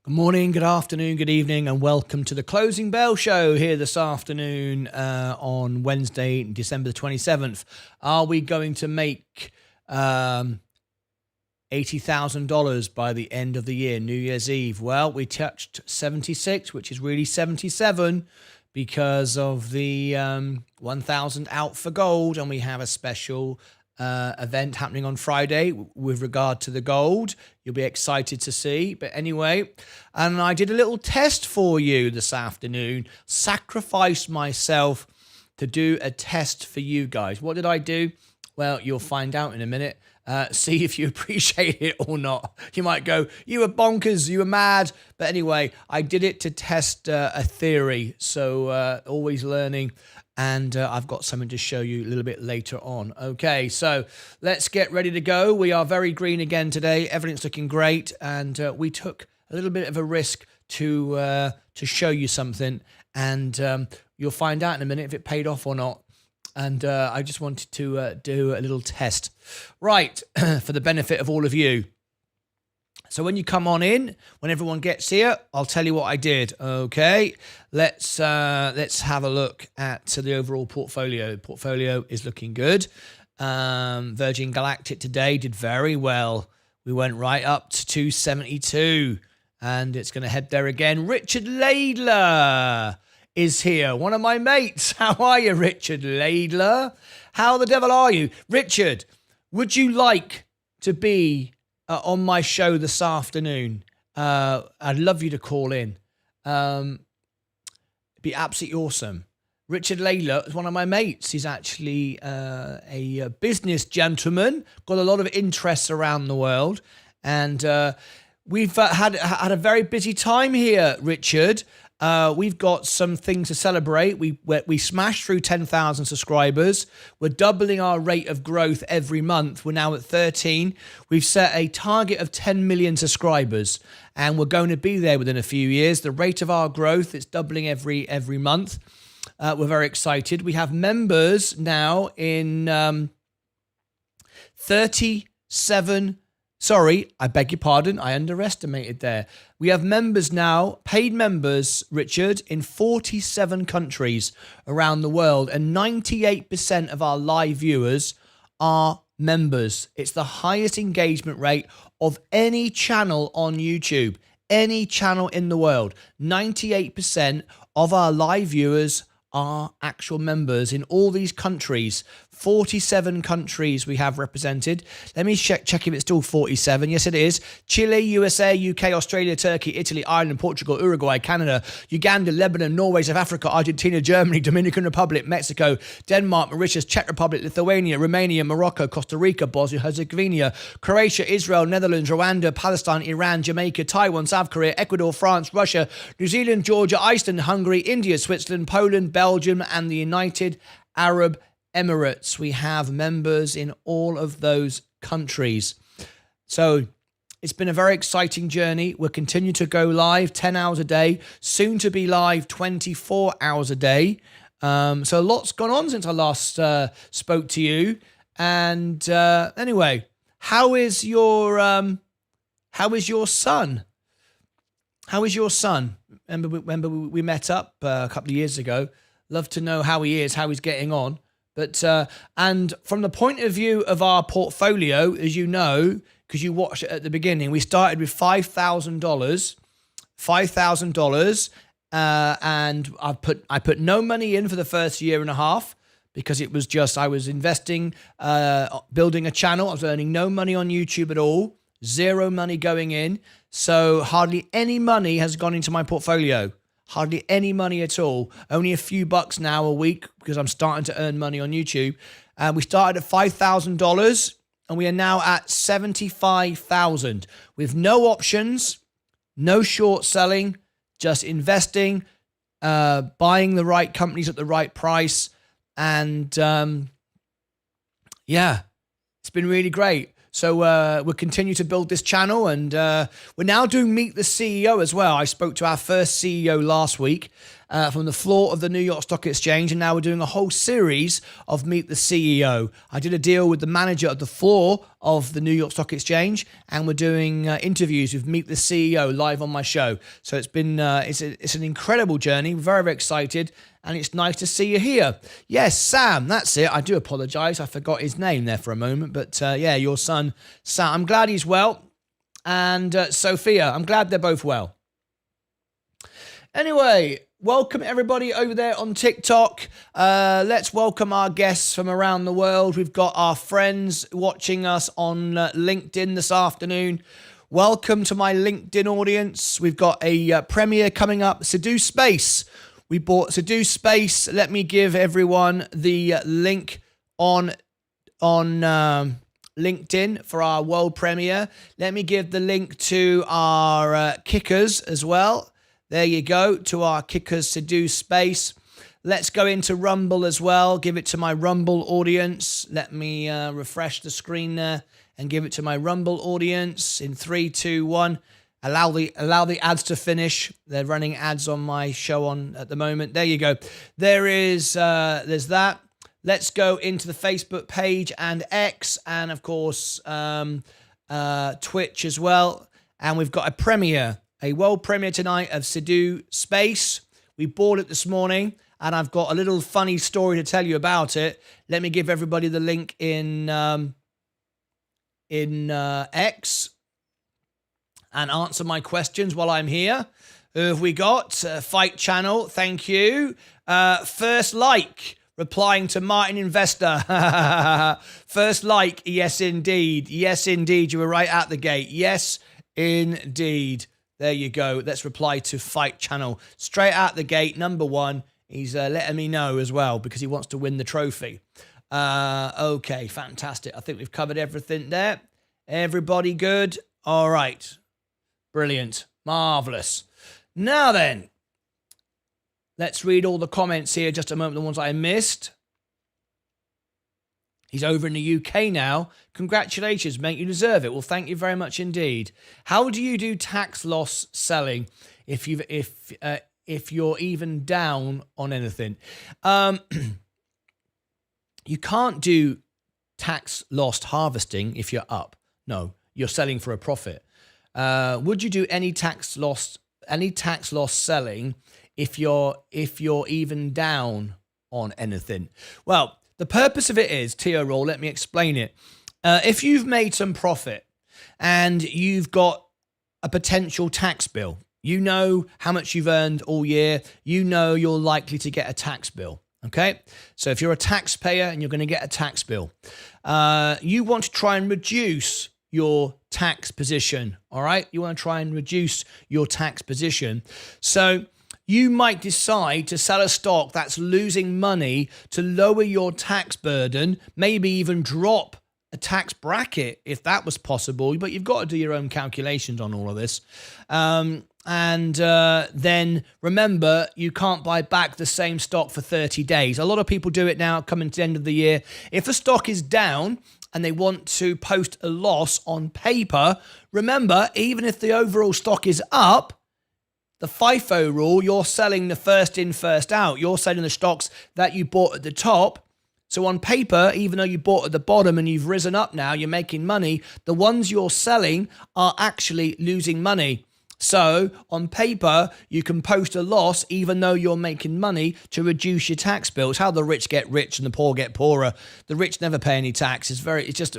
Good morning, good afternoon, good evening, and welcome to the Closing Bell Show here this afternoon on Wednesday, December the 27th. Are we going to make $80,000 by the end of the year, New Year's Eve? Well, we touched 76, which is really 77 because of the 1,000 out for gold, and we have a special event happening on Friday with regard to the gold. You'll be excited to see. But anyway, and I did a little test for you this afternoon. Sacrificed myself to do a test for you guys. What did I do? Well, you'll find out in a minute. See if you appreciate it or not. You might go, you were bonkers, you were mad. But anyway, I did it to test a theory. So always learning. And I've got something to show you a little bit later on. Okay, so let's get ready to go. We are very green again today. Everything's looking great. And we took a little bit of a risk to show you something. And you'll find out in a minute if it paid off or not. And I just wanted to do a little test. Right, for the benefit of all of you. So when you come on in, when everyone gets here, I'll tell you what I did. Okay, let's have a look at the overall portfolio. Portfolio is looking good. Virgin Galactic today did very well. We went right up to 272, and it's going to head there again. Richard Laidler is here, one of my mates. How are you, Richard Laidler? How the devil are you? Richard, would you like to be on my show this afternoon? I'd love you to call in. It'd be absolutely awesome. Richard Laidler is one of my mates. He's actually a business gentleman, got a lot of interests around the world. And we've had a very busy time here, Richard. We've got some things to celebrate. We smashed through 10,000 subscribers. We're doubling our rate of growth every month. We're now at 13. We've set a target of 10 million subscribers, and we're going to be there within a few years. The rate of our growth, it's doubling every month. We're very excited. We have members now in 37. Sorry, I beg your pardon. I underestimated there. We have members now, paid members, Richard, in 47 countries around the world. And 98% of our live viewers are members. It's the highest engagement rate of any channel on YouTube. Any channel in the world. 98% of our live viewers are actual members in all these countries. 47 countries we have represented. Let me check if it's still 47. Yes, it is. Chile, USA, UK, Australia, Turkey, Italy, Ireland, Portugal, Uruguay, Canada, Uganda, Lebanon, Norway, South Africa, Argentina, Germany, Dominican Republic, Mexico, Denmark, Mauritius, Czech Republic, Lithuania, Romania, Morocco, Costa Rica, Bosnia-Herzegovina, Croatia, Israel, Netherlands, Rwanda, Palestine, Iran, Jamaica, Taiwan, South Korea, Ecuador, France, Russia, New Zealand, Georgia, Iceland, Hungary, India, Switzerland, Poland, Belgium, and the United Arab Emirates. We have members in all of those countries. So it's been a very exciting journey. We'll continue to go live 10 hours a day, soon to be live 24 hours a day. So a lot's gone on since I last spoke to you. And anyway, how is your son? How is your son? Remember we met up a couple of years ago. Love to know how he is, how he's getting on. But and from the point of view of our portfolio, as you know, because you watched it at the beginning, we started with $5,000, and I put no money in for the first year and a half because it was just I was investing, building a channel. I was earning no money on YouTube at all, zero money going in, so hardly any money has gone into my portfolio. Hardly any money at all. Only a few bucks now a week because I'm starting to earn money on YouTube. We started at $5,000 and we are now at $75,000 with no options, no short selling, just investing, buying the right companies at the right price. And yeah, it's been really great. So we'll continue to build this channel, and we're now doing Meet the CEO as well. I spoke to our first CEO last week, from the floor of the New York Stock Exchange, and now we're doing a whole series of Meet the CEO. I did a deal with the manager of the floor of the New York Stock Exchange, and we're doing interviews with Meet the CEO live on my show. So it's been it's an incredible journey. Very, very excited, and it's nice to see you here. Yes, Sam, that's it. I do apologize. I forgot his name there for a moment, but yeah, your son, Sam. I'm glad he's well. And Sophia, I'm glad they're both well. Anyway, welcome everybody over there on TikTok. Let's welcome our guests from around the world. We've got our friends watching us on LinkedIn this afternoon. Welcome to my LinkedIn audience. We've got a premiere coming up, Seduce Space. We bought Seduce Space. Let me give everyone the link on LinkedIn for our world premiere. Let me give the link to our kickers as well. There you go, to our kickers Seduce Space. Let's go into Rumble as well. Give it to my Rumble audience. Let me refresh the screen there and give it to my Rumble audience in 3, 2, 1. Allow the ads to finish. They're running ads on my show on at the moment. There you go. There's that. Let's go into the Facebook page and X, and of course Twitch as well. And we've got a premiere. A world premiere tonight of Seduce Space. We bought it this morning, and I've got a little funny story to tell you about it. Let me give everybody the link in X and answer my questions while I'm here. Who have we got? Fight Channel, thank you. First Like, replying to Martyn Investor. First Like, yes indeed. Yes indeed, you were right out the gate. Yes indeed. There you go. Let's reply to Fight Channel. Straight out the gate, number one. He's letting me know as well because he wants to win the trophy. Okay, fantastic. I think we've covered everything there. Everybody good? All right. Brilliant. Marvelous. Now then, let's read all the comments here. Just a moment, the ones I missed. He's over in the UK now. Congratulations, mate. You deserve it. Well, thank you very much indeed. How do you do tax loss selling if you're even down on anything? You can't do tax loss harvesting if you're up. No, you're selling for a profit. Would you do any tax loss selling if you're even down on anything? Well, the purpose of it is, ETORO, let me explain it. If you've made some profit and you've got a potential tax bill, you know how much you've earned all year, you know you're likely to get a tax bill, okay? So if you're a taxpayer and you're going to get a tax bill, you want to try and reduce your tax position, all right? You want to try and reduce your tax position. So you might decide to sell a stock that's losing money to lower your tax burden, maybe even drop a tax bracket if that was possible, but you've got to do your own calculations on all of this. Then remember, you can't buy back the same stock for 30 days. A lot of people do it now coming to the end of the year. If a stock is down and they want to post a loss on paper, remember, even if the overall stock is up, the FIFO rule, you're selling the first in, first out. You're selling the stocks that you bought at the top. So on paper, even though you bought at the bottom and you've risen up now, you're making money, the ones you're selling are actually losing money. So on paper, you can post a loss even though you're making money to reduce your tax bill. It's how the rich get rich and the poor get poorer. The rich never pay any tax. It's just,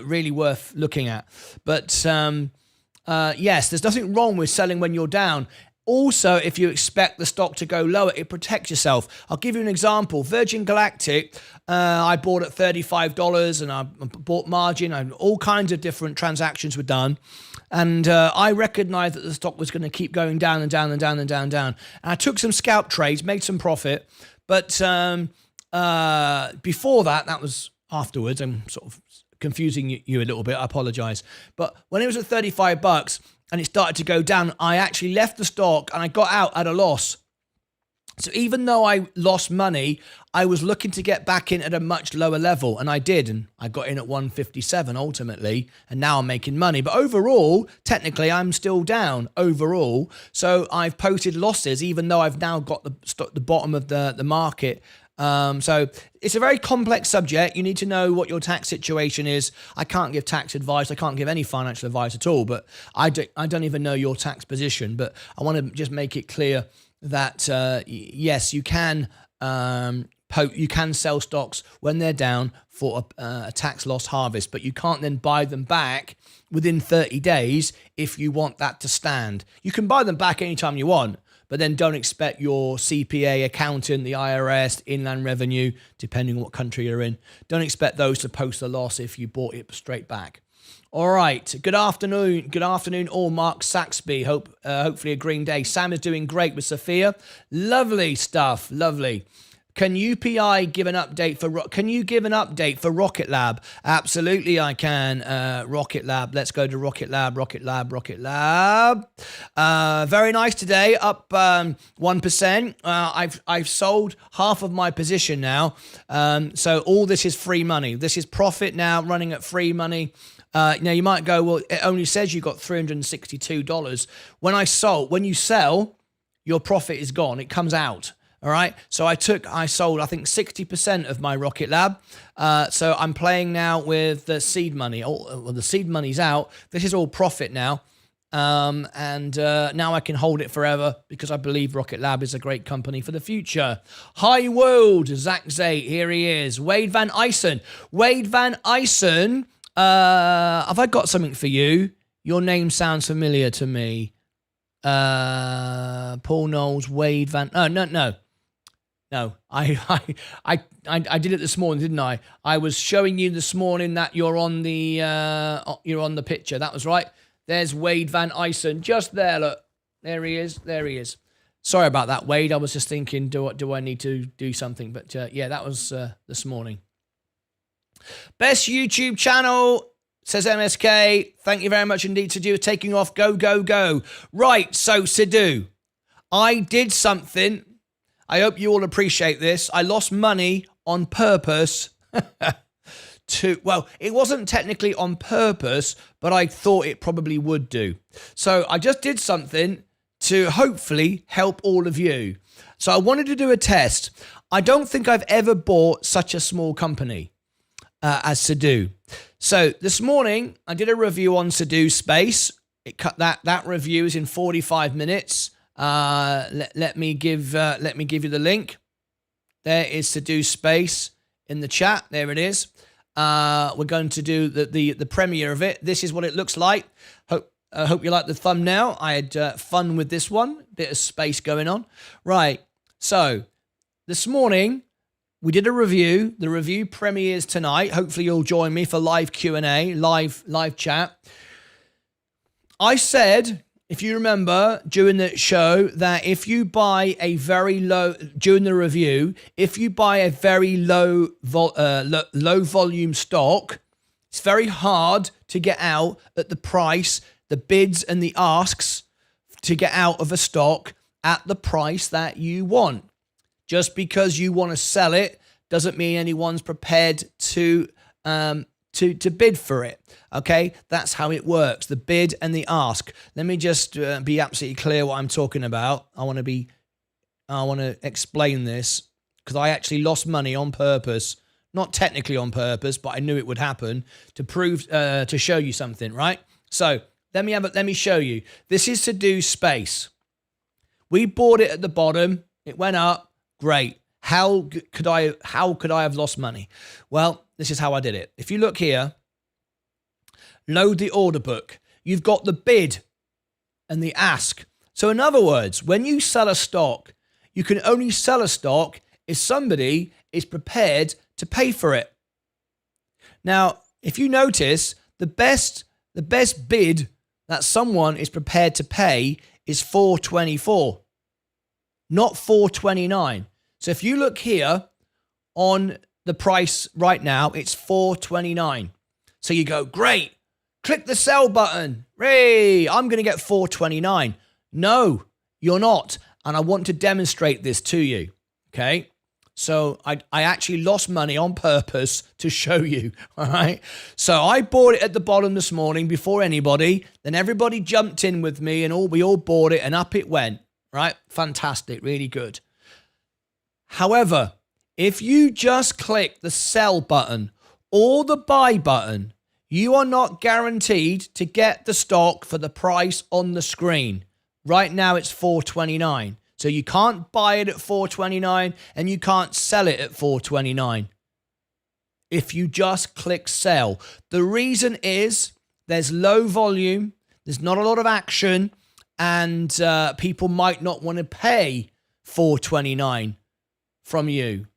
really worth looking at. But yes, there's nothing wrong with selling when you're down. Also, if you expect the stock to go lower, it protects yourself. I'll give you an example. Virgin Galactic, I bought at $35 and I bought margin and all kinds of different transactions were done. And I recognized that the stock was going to keep going down and down and down and down and down. And I took some scalp trades, made some profit. But before that was afterwards. I'm sort of confusing you a little bit. I apologize. But when it was at $35 and it started to go down, I actually left the stock and I got out at a loss. So even though I lost money, I was looking to get back in at a much lower level, and I did, and I got in at 157 ultimately, and now I'm making money. But overall, technically, I'm still down overall. So I've posted losses, even though I've now got the bottom of the market. So it's a very complex subject. You need to know what your tax situation is. I can't give tax advice. I can't give any financial advice at all, but I don't even know your tax position. But I want to just make it clear that yes, you can sell stocks when they're down for a tax loss harvest, but you can't then buy them back within 30 days if you want that to stand. You can buy them back anytime you want, but then don't expect your CPA, accountant, the IRS, Inland Revenue, depending on what country you're in, don't expect those to post a loss if you bought it straight back. All right. Good afternoon, all. Mark Saxby. Hopefully a green day. Sam is doing great with Sophia. Lovely stuff. Lovely. Can UPI give an update for Rocket Lab? Absolutely, I can. Rocket Lab. Let's go to Rocket Lab. Very nice today. Up 1%. I've sold half of my position now. So all this is free money. This is profit now, running at free money. Now you might go, well, it only says you got $362. When you sell, your profit is gone. It comes out. All right. So I sold, I think 60% of my Rocket Lab. So I'm playing now with the seed money. Well, the seed money's out. This is all profit now. And now I can hold it forever because I believe Rocket Lab is a great company for the future. Hi world, Zach Zay, here he is. Wade Van Isen. Have I got something for you? Your name sounds familiar to me. Paul Knowles, Wade Van. Oh, no. I did it this morning, didn't I? I was showing you this morning that you're on the picture. That was right. There's Wade Van Isen, just there. Look, there he is. Sorry about that, Wade. I was just thinking, do I need to do something? But yeah, that was this morning. Best YouTube channel, says MSK. Thank you very much indeed. Sidhu is taking off. Go. Right, so Sidhu, I did something. I hope you all appreciate this. I lost money on purpose. Well, it wasn't technically on purpose, but I thought it probably would do. So I just did something to hopefully help all of you. So I wanted to do a test. I don't think I've ever bought such a small company as Sidhu. So this morning I did a review on Sidhu Space. It cut that review is in 45 minutes. Let me give you the link. There is Sidhu Space in the chat. There it is. We're going to do the premiere of it. This is what it looks like. Hope you like the thumbnail. I had fun with this one. Bit of space going on. Right. So this morning we did a review. The review premieres tonight. Hopefully you'll join me for live Q&A, live chat. I said, if you remember during the show, that if you buy a very low, during the review, if you buy a very low volume stock, it's very hard to get out at the price, the bids and the asks to get out of a stock at the price that you want. Just because you want to sell it doesn't mean anyone's prepared to bid for it. Okay, that's how it works. The bid and the ask. Let me just be absolutely clear what I'm talking about. I want to explain this because I actually lost money on purpose, not technically on purpose, but I knew it would happen to prove to show you something. Right. So let me show you. This is Sidhu Space. We bought it at the bottom. It went up. Great. How could I have lost money? Well, this is how I did it. If you look here, load the order book. You've got the bid and the ask. So in other words, when you sell a stock, you can only sell a stock if somebody is prepared to pay for it. Now, if you notice, the best bid that someone is prepared to pay is $4.24, not $4.29. So if you look here on the price right now, it's $4.29. So you go, great, click the sell button. Hey, I'm going to get $4.29. No, you're not. And I want to demonstrate this to you. Okay. So I actually lost money on purpose to show you. All right. So I bought it at the bottom this morning before anybody. Then everybody jumped in with me and we all bought it and up it went. Right. Fantastic. Really good. However, if you just click the sell button or the buy button, you are not guaranteed to get the stock for the price on the screen. Right now it's $4.29. So you can't buy it at $4.29 and you can't sell it at $4.29 if you just click sell. The reason is there's low volume, there's not a lot of action, and people might not want to pay $4.29 from you.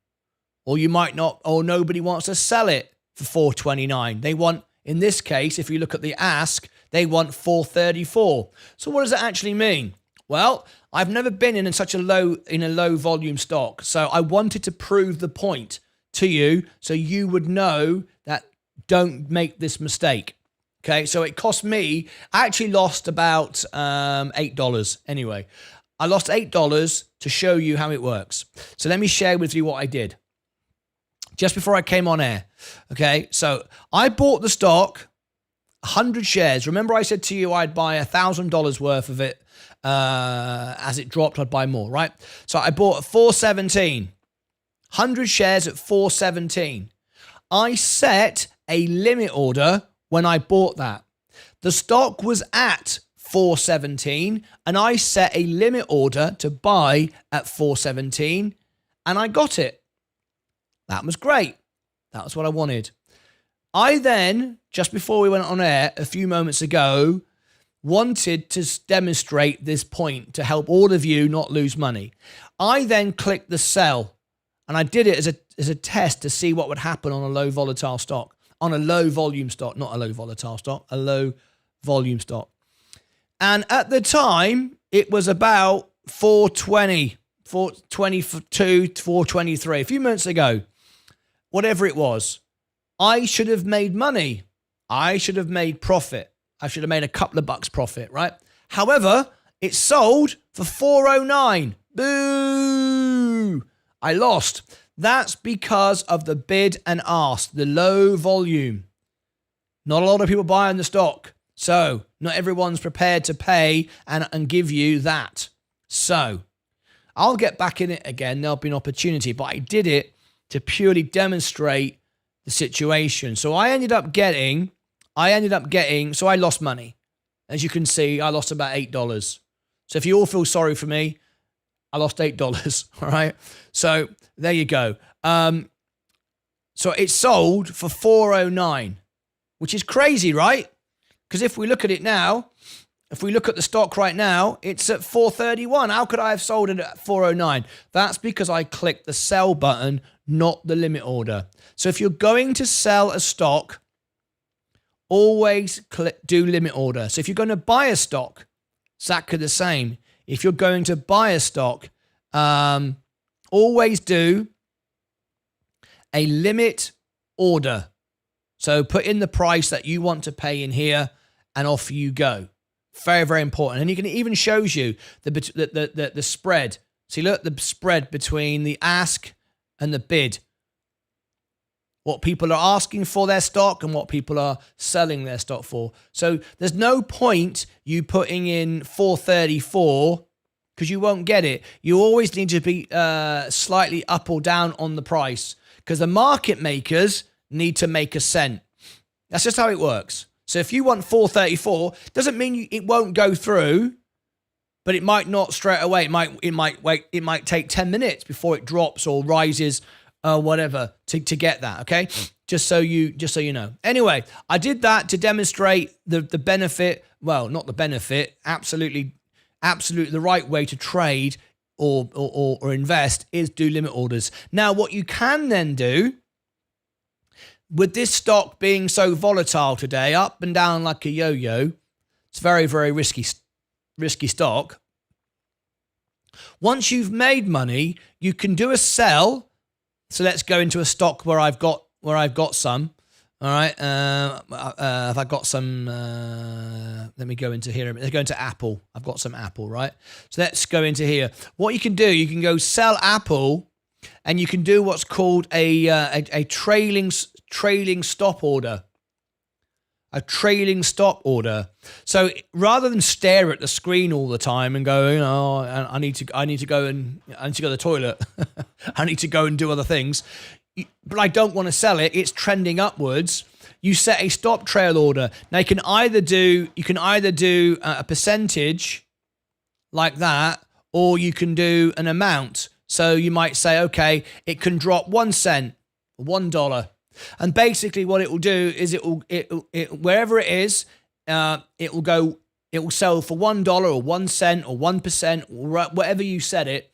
Or you might not, or nobody wants to sell it for $4.29. They want, in this case, if you look at the ask, they want $4.34. So what does that actually mean? Well, I've never been in such a low volume stock. So I wanted to prove the point to you so you would know that don't make this mistake. Okay, so it cost me, I actually lost about $8 anyway. I lost $8 to show you how it works. So let me share with you what I did just before I came on air. Okay, so I bought the stock, 100 shares. Remember I said to you I'd buy $1,000 worth of it. As it dropped, I'd buy more, right? So I bought at $4.17, 100 shares at $4.17. I set a limit order when I bought that. The stock was at $4.17 and I set a limit order to buy at $4.17 and I got it. That was great. That was what I wanted. I then, just before we went on air a few moments ago, wanted to demonstrate this point to help all of you not lose money. I then clicked the sell and I did it as a test to see what would happen on a low volatile stock, on a low volume stock, not a low volatile stock, a low volume stock. And at the time, it was about 420, 422, 423, a few months ago, whatever it was. I should have made money. I should have made profit. I should have made a couple of bucks profit, right? However, it sold for $4.09. Boo! I lost. That's because of the bid and ask, the low volume. Not a lot of people buying the stock. So not everyone's prepared to pay and give you that. So I'll get back in it again. There'll be an opportunity, but I did it to purely demonstrate the situation. So I ended up getting, so I lost money. As you can see, I lost about $8. So if you all feel sorry for me, I lost $8, all right? So there you go. So it sold for $4.09, which is crazy, right? Because if we look at it now, if we look at the stock right now, it's at $4.31. How could I have sold it at $4.09? That's because I clicked the sell button, not the limit order. So if you're going to sell a stock, always do limit order. So if you're going to buy a stock, exactly the same. If you're going to buy a stock, always do a limit order. So put in the price that you want to pay in here and off you go. Very, very important. And it even shows you the spread. See, look, the spread between the ask and the bid. What people are asking for their stock and what people are selling their stock for. So there's no point you putting in 434 because you won't get it. You always need to be slightly up or down on the price because the market makers need to make a cent. That's just how it works. So if you want 434, doesn't mean it won't go through, but it might not straight away. It might take 10 minutes before it drops or rises, whatever, to get that. Okay, just so you know. Anyway, I did that to demonstrate the benefit. Well, not the benefit. Absolutely, the right way to trade or invest is do limit orders. Now, what you can then do, with this stock being so volatile today, up and down like a yo-yo, it's very, very risky stock. Once you've made money, you can do a sell. So let's go into a stock where I've got some. All right. Have I got some? Let me go into here. Let's go into Apple. I've got some Apple, right? So let's go into here. What you can do, you can go sell Apple, and you can do what's called a trailing stop order. A trailing stop order. So rather than stare at the screen all the time and go, I need to go to the toilet. I need to go and do other things. But I don't want to sell it. It's trending upwards. You set a stop trail order. Now you can either do a percentage like that, or you can do an amount. So you might say, okay, it can drop 1 cent, $1. And basically what it will do is it wherever it is, it will sell for $1 or 1 cent or 1% or whatever you set it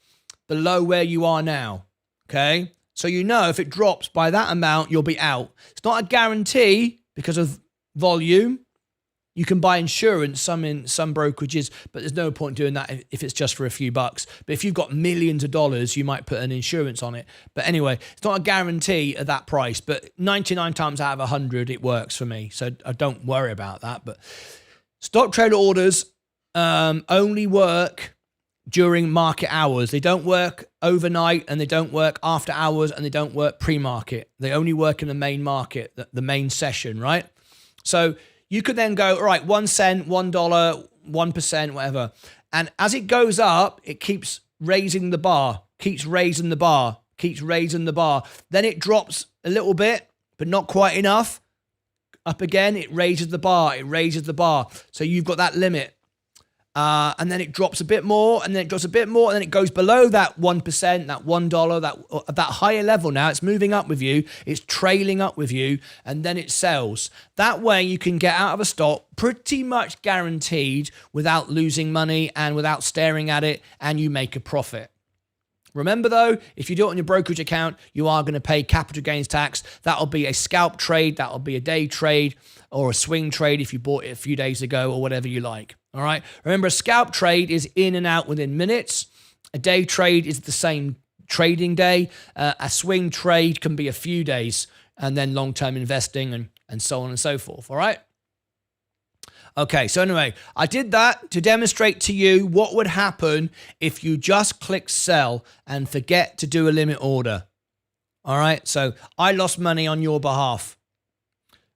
below where you are now. Okay. So you know if it drops by that amount, you'll be out. It's not a guarantee because of volume. You can buy insurance, in some brokerages, but there's no point doing that if it's just for a few bucks. But if you've got millions of dollars, you might put an insurance on it. But anyway, it's not a guarantee at that price, but 99 times out of 100, it works for me. So I don't worry about that. But stop trader orders only work during market hours. They don't work overnight, and they don't work after hours, and they don't work pre-market. They only work in the main market, the main session, right? So you could then go, all right, 1 cent, $1, 1%, whatever. And as it goes up, it keeps raising the bar, keeps raising the bar. Then it drops a little bit, but not quite enough. Up again, it raises the bar. So you've got that limit. And then it drops a bit more, and then it drops a bit more, and then it goes below that 1%, that $1, that higher level now. It's moving up with you. It's trailing up with you, and then it sells. That way you can get out of a stock pretty much guaranteed without losing money and without staring at it, and you make a profit. Remember though, if you do it on your brokerage account, you are going to pay capital gains tax. That'll be a scalp trade, that'll be a day trade, or a swing trade if you bought it a few days ago, or whatever you like. All right. Remember, a scalp trade is in and out within minutes. A day trade is the same trading day. A swing trade can be a few days, and then long-term investing and so on and so forth. All right. Okay, so anyway, I did that to demonstrate to you what would happen if you just click sell and forget to do a limit order. All right, so I lost money on your behalf.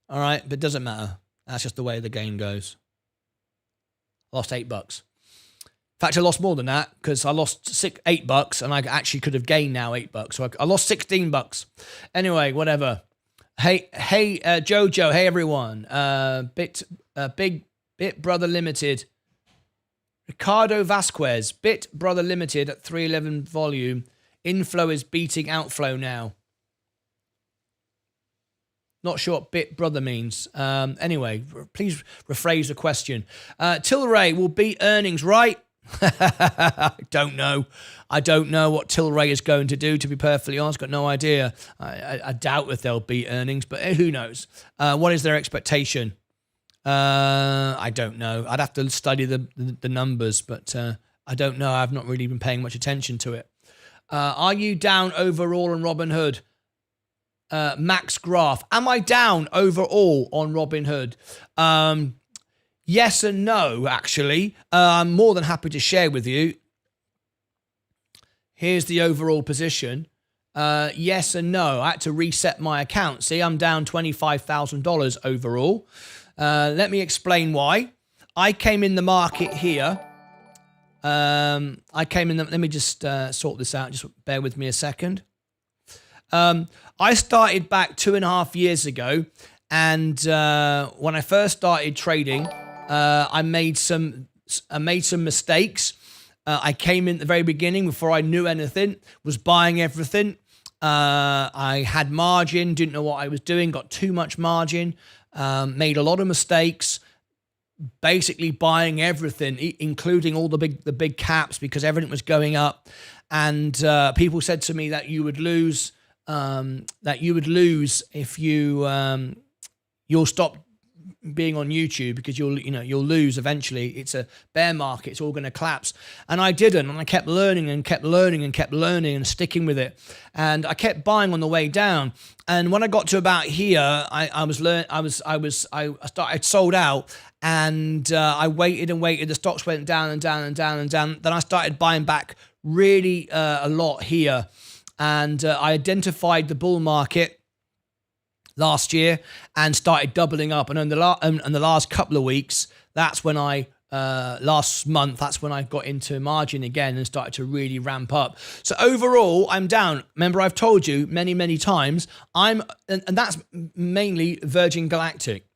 All right, but it doesn't matter. That's just the way the game goes. Lost $8. In fact, I lost more than that because I lost $8 and I actually could have gained now $8. So I lost $16. Anyway, whatever. Hey, Jojo. Hey, everyone. Bit Brother Limited. Ricardo Vasquez. Bit Brother Limited at 311 volume. Inflow is beating outflow now. Not sure what Bit Brother means. Anyway, please rephrase the question. Tilray will beat earnings, right? I don't know. I don't know what Tilray is going to do, to be perfectly honest. Got no idea. I doubt if they'll beat earnings, but who knows? What is their expectation? I don't know. I'd have to study the numbers, but I don't know. I've not really been paying much attention to it. Are you down overall on Robinhood? Max Graph. Am I down overall on Robinhood? Yes and no, actually. I'm more than happy to share with you. Here's the overall position. Yes and no. I had to reset my account. See, I'm down $25,000 overall. Let me explain why. I came in the market here. Let me just sort this out. Just bear with me a second. I started back 2.5 years ago, and when I first started trading, I made some mistakes. I came in at the very beginning before I knew anything, was buying everything. I had margin, didn't know what I was doing, got too much margin, made a lot of mistakes, basically buying everything, including all the big caps because everything was going up. And people said to me that you would lose if you'll stop being on YouTube, because you'll lose eventually. It's a bear market. It's all going to collapse. And I didn't. And I kept learning and kept learning and kept learning and sticking with it. And I kept buying on the way down. And when I got to about here, I sold out, and I waited and waited. The stocks went down and down and down and down. Then I started buying back really a lot here. And I identified the bull market last year and started doubling up. And in the last couple of weeks, that's when last month, that's when I got into margin again and started to really ramp up. So overall, I'm down. Remember, I've told you many, many times, and that's mainly Virgin Galactic.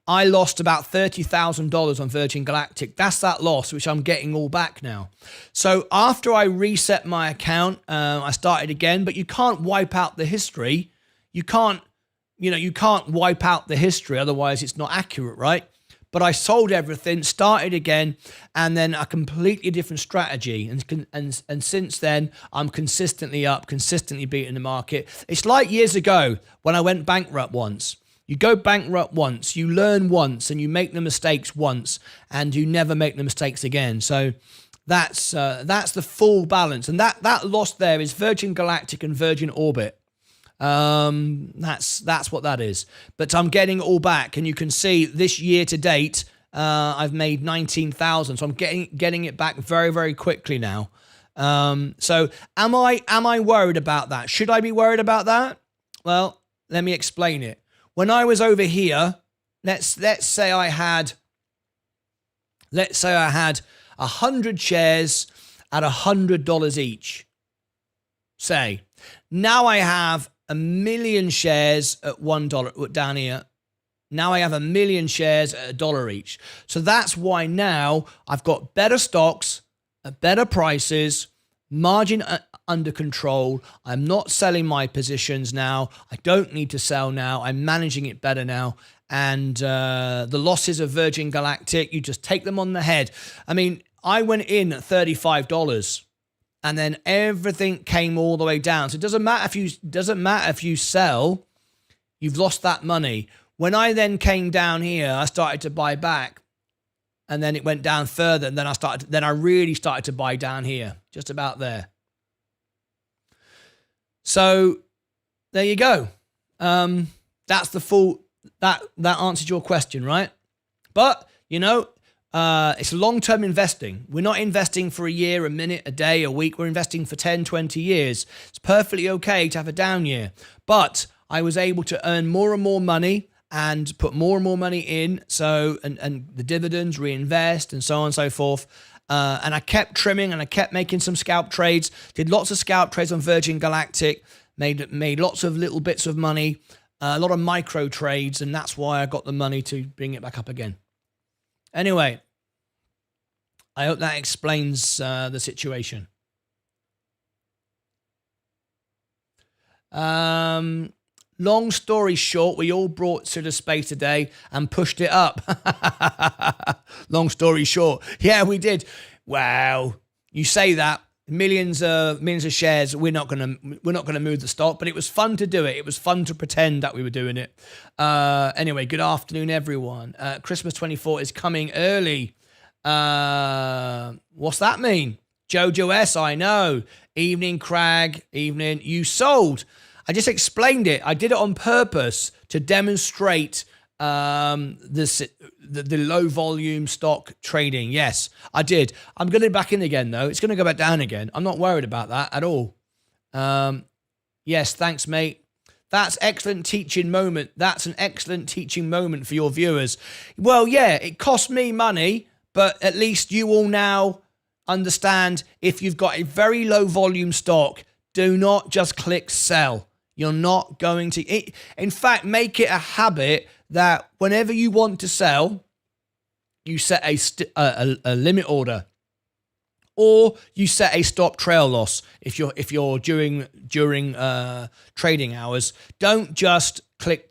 I lost about $30,000 on Virgin Galactic. That's that loss, which I'm getting all back now. So after I reset my account, I started again, but you can't wipe out the history. You can't wipe out the history, otherwise it's not accurate, right? But I sold everything, started again, and then a completely different strategy. And since then, I'm consistently up, consistently beating the market. It's like years ago when I went bankrupt once. You go bankrupt once, you learn once, and you make the mistakes once, and you never make the mistakes again. So that's the full balance. And that loss there is Virgin Galactic and Virgin Orbit. That's what that is. But I'm getting it all back, and you can see this year to date, I've made 19,000. So I'm getting it back very, very quickly now. So am I worried about that? Should I be worried about that? Well, let me explain it. When I was over here, let's say I had 100 shares at $100 each. Say, now I have 1 million shares at $1 down here. Now I have 1 million shares at $1 each. So that's why now I've got better stocks at better prices, margin under control. I'm not selling my positions now. I don't need to sell now. I'm managing it better now. And the losses of Virgin Galactic, you just take them on the head. I mean, I went in at $35. And then everything came all the way down. So it doesn't matter if you sell, you've lost that money. When I then came down here, I started to buy back, and then it went down further. And then I really started to buy down here, just about there. So there you go. That's the full. That answered your question, right? But it's long-term investing. We're not investing for a year, a minute, a day, a week. We're investing for 10, 20 years. It's perfectly okay to have a down year. But I was able to earn more and more money and put more and more money in. So, and the dividends, reinvest, and so on and so forth. And I kept trimming, and I kept making some scalp trades. Did lots of scalp trades on Virgin Galactic. Made lots of little bits of money. A lot of micro trades. And that's why I got the money to bring it back up again. Anyway, I hope that explains the situation. Long story short, we all brought to the space today and pushed it up. Long story short, yeah, we did. Wow, you say that millions of shares. We're not gonna move the stock, but it was fun to do it. It was fun to pretend that we were doing it. Anyway, good afternoon, everyone. Christmas 24 is coming early. What's that mean? Jojo S, I know. Evening, Crag. Evening. You sold. I just explained it. I did it on purpose to demonstrate the low volume stock trading. Yes, I did. I'm going to back in again, though. It's going to go back down again. I'm not worried about that at all. Yes, thanks, mate. That's excellent teaching moment. That's an excellent teaching moment for your viewers. Well, yeah, it cost me money, but at least you all now understand, if you've got a very low volume stock, do not just click sell. You're not going to. In fact, make it a habit that whenever you want to sell, you set a limit order, or you set a stop trail loss. If you're during trading hours, don't just click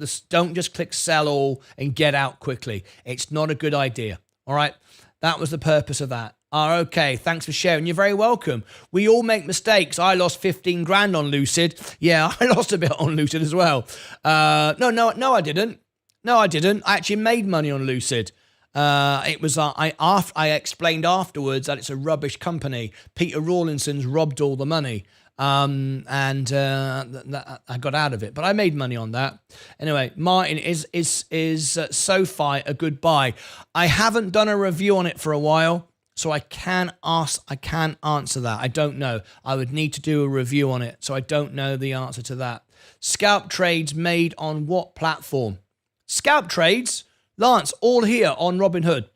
sell all and get out quickly. It's not a good idea. All right, that was the purpose of that. Okay, thanks for sharing. You're very welcome. We all make mistakes. I lost 15 grand on Lucid. Yeah, I lost a bit on Lucid as well. No, I didn't. No, I didn't. I actually made money on Lucid. It was I explained afterwards that it's a rubbish company. Peter Rawlinson's robbed all the money, and I got out of it. But I made money on that. Anyway, Martyn, is SoFi a good buy? I haven't done a review on it for a while, so I can't answer that. I don't know. I would need to do a review on it, so I don't know the answer to that. Scalp trades made on what platform? Scalp trades, Lance, all here on Robinhood.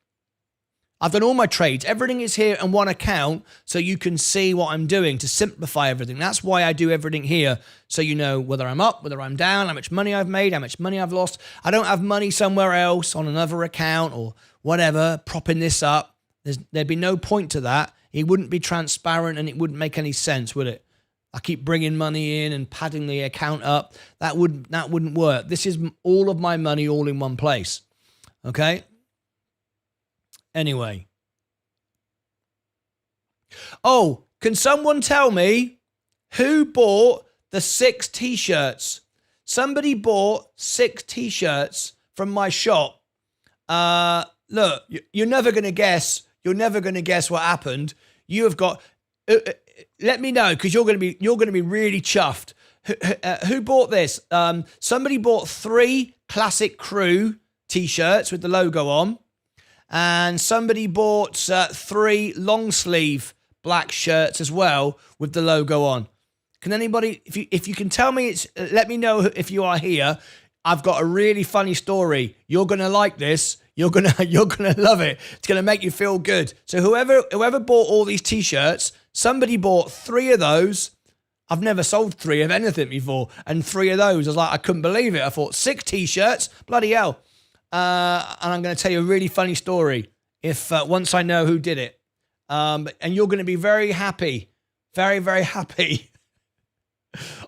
I've done all my trades. Everything is here on one account so you can see what I'm doing to simplify everything. That's why I do everything here, so you know whether I'm up, whether I'm down, how much money I've made, how much money I've lost. I don't have money somewhere else on another account or whatever, propping this up. There'd be no point to that. It wouldn't be transparent and it wouldn't make any sense, would it? I keep bringing money in and padding the account up. That wouldn't work. This is all of my money all in one place. Okay? Anyway. Oh, can someone tell me who bought the 6 t-shirts? Somebody bought 6 t-shirts from my shop. Look, you're never going to guess. You're never going to guess what happened. You have got... let me know, because you're going to be really chuffed. Who bought this? Somebody bought 3 Classic Crew t-shirts with the logo on, and somebody bought 3 long sleeve black shirts as well with the logo on. Can anybody, if you can tell me, let me know if you are here. I've got a really funny story. You're gonna like this. You're gonna love it. It's gonna make you feel good. So whoever bought all these t-shirts, somebody bought 3 of those. I've never sold 3 of anything before, and 3 of those, I couldn't believe it. I thought 6 t-shirts, bloody hell. And I'm going to tell you a really funny story if once I know who did it. And you're going to be very happy, very, very happy.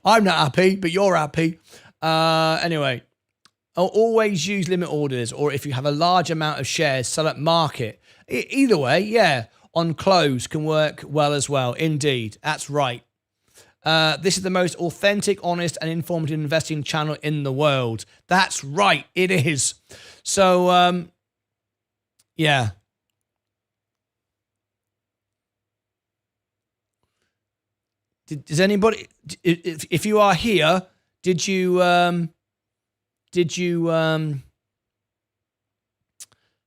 I'm not happy, but you're happy. Anyway, I'll always use limit orders, or if you have a large amount of shares, sell at market. Either way, yeah, on close can work well as well. Indeed, that's right. This is the most authentic, honest, and informative investing channel in the world. That's right, it is. So, yeah. Does anybody, if you are here, did you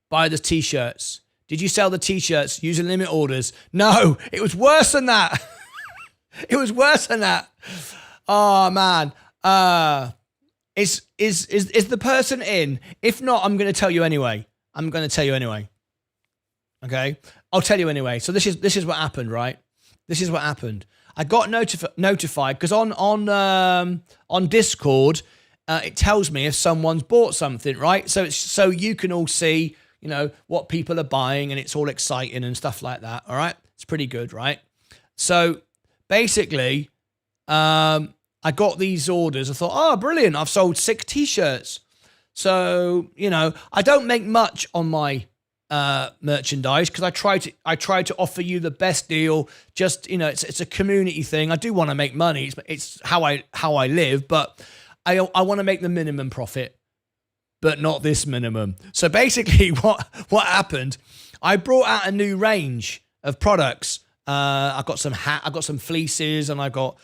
buy the t-shirts? Did you sell the t-shirts using limit orders? No, it was worse than that. It was worse than that. Oh man. Is the person in? If not, I'm going to tell you anyway. Okay? I'll tell you anyway. So this is what happened, right? This is what happened. I got notified because on Discord, it tells me if someone's bought something, right? So you can all see, what people are buying, and it's all exciting and stuff like that. All right, it's pretty good, right? So basically, I got these orders. I thought, oh, brilliant! I've sold 6 t-shirts. So I don't make much on my merchandise because I try to offer you the best deal. Just it's a community thing. I do want to make money. It's how I live, but I want to make the minimum profit, but not this minimum. So basically, what happened? I brought out a new range of products. I got some I got some fleeces, and I got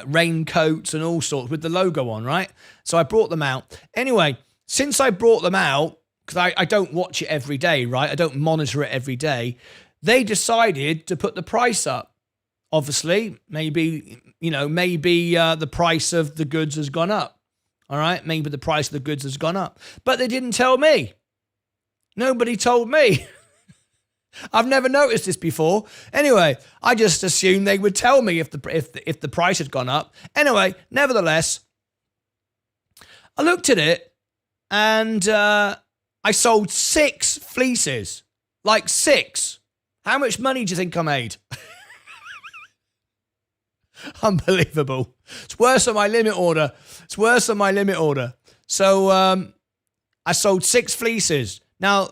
raincoats and all sorts with the logo on, right? So I brought them out. Anyway, since I brought them out, because I don't watch it every day, right? I don't monitor it every day. They decided to put the price up. Obviously, maybe the price of the goods has gone up. All right, maybe the price of the goods has gone up, but they didn't tell me. Nobody told me. I've never noticed this before. Anyway, I just assumed they would tell me if the price had gone up. Anyway, nevertheless, I looked at it and I sold 6 fleeces. Like 6. How much money do you think I made? Unbelievable. It's worse than my limit order. So I sold 6 fleeces. Now,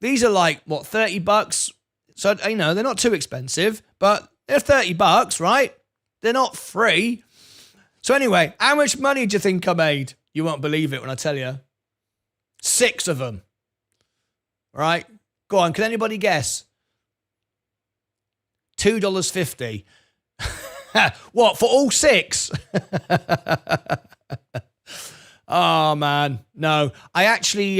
these are like, what, $30? So, they're not too expensive, but they're $30, right? They're not free. So anyway, how much money do you think I made? You won't believe it when I tell you. 6 of them. Right? Go on, can anybody guess? $2.50. What, for all 6? Oh man, no. I actually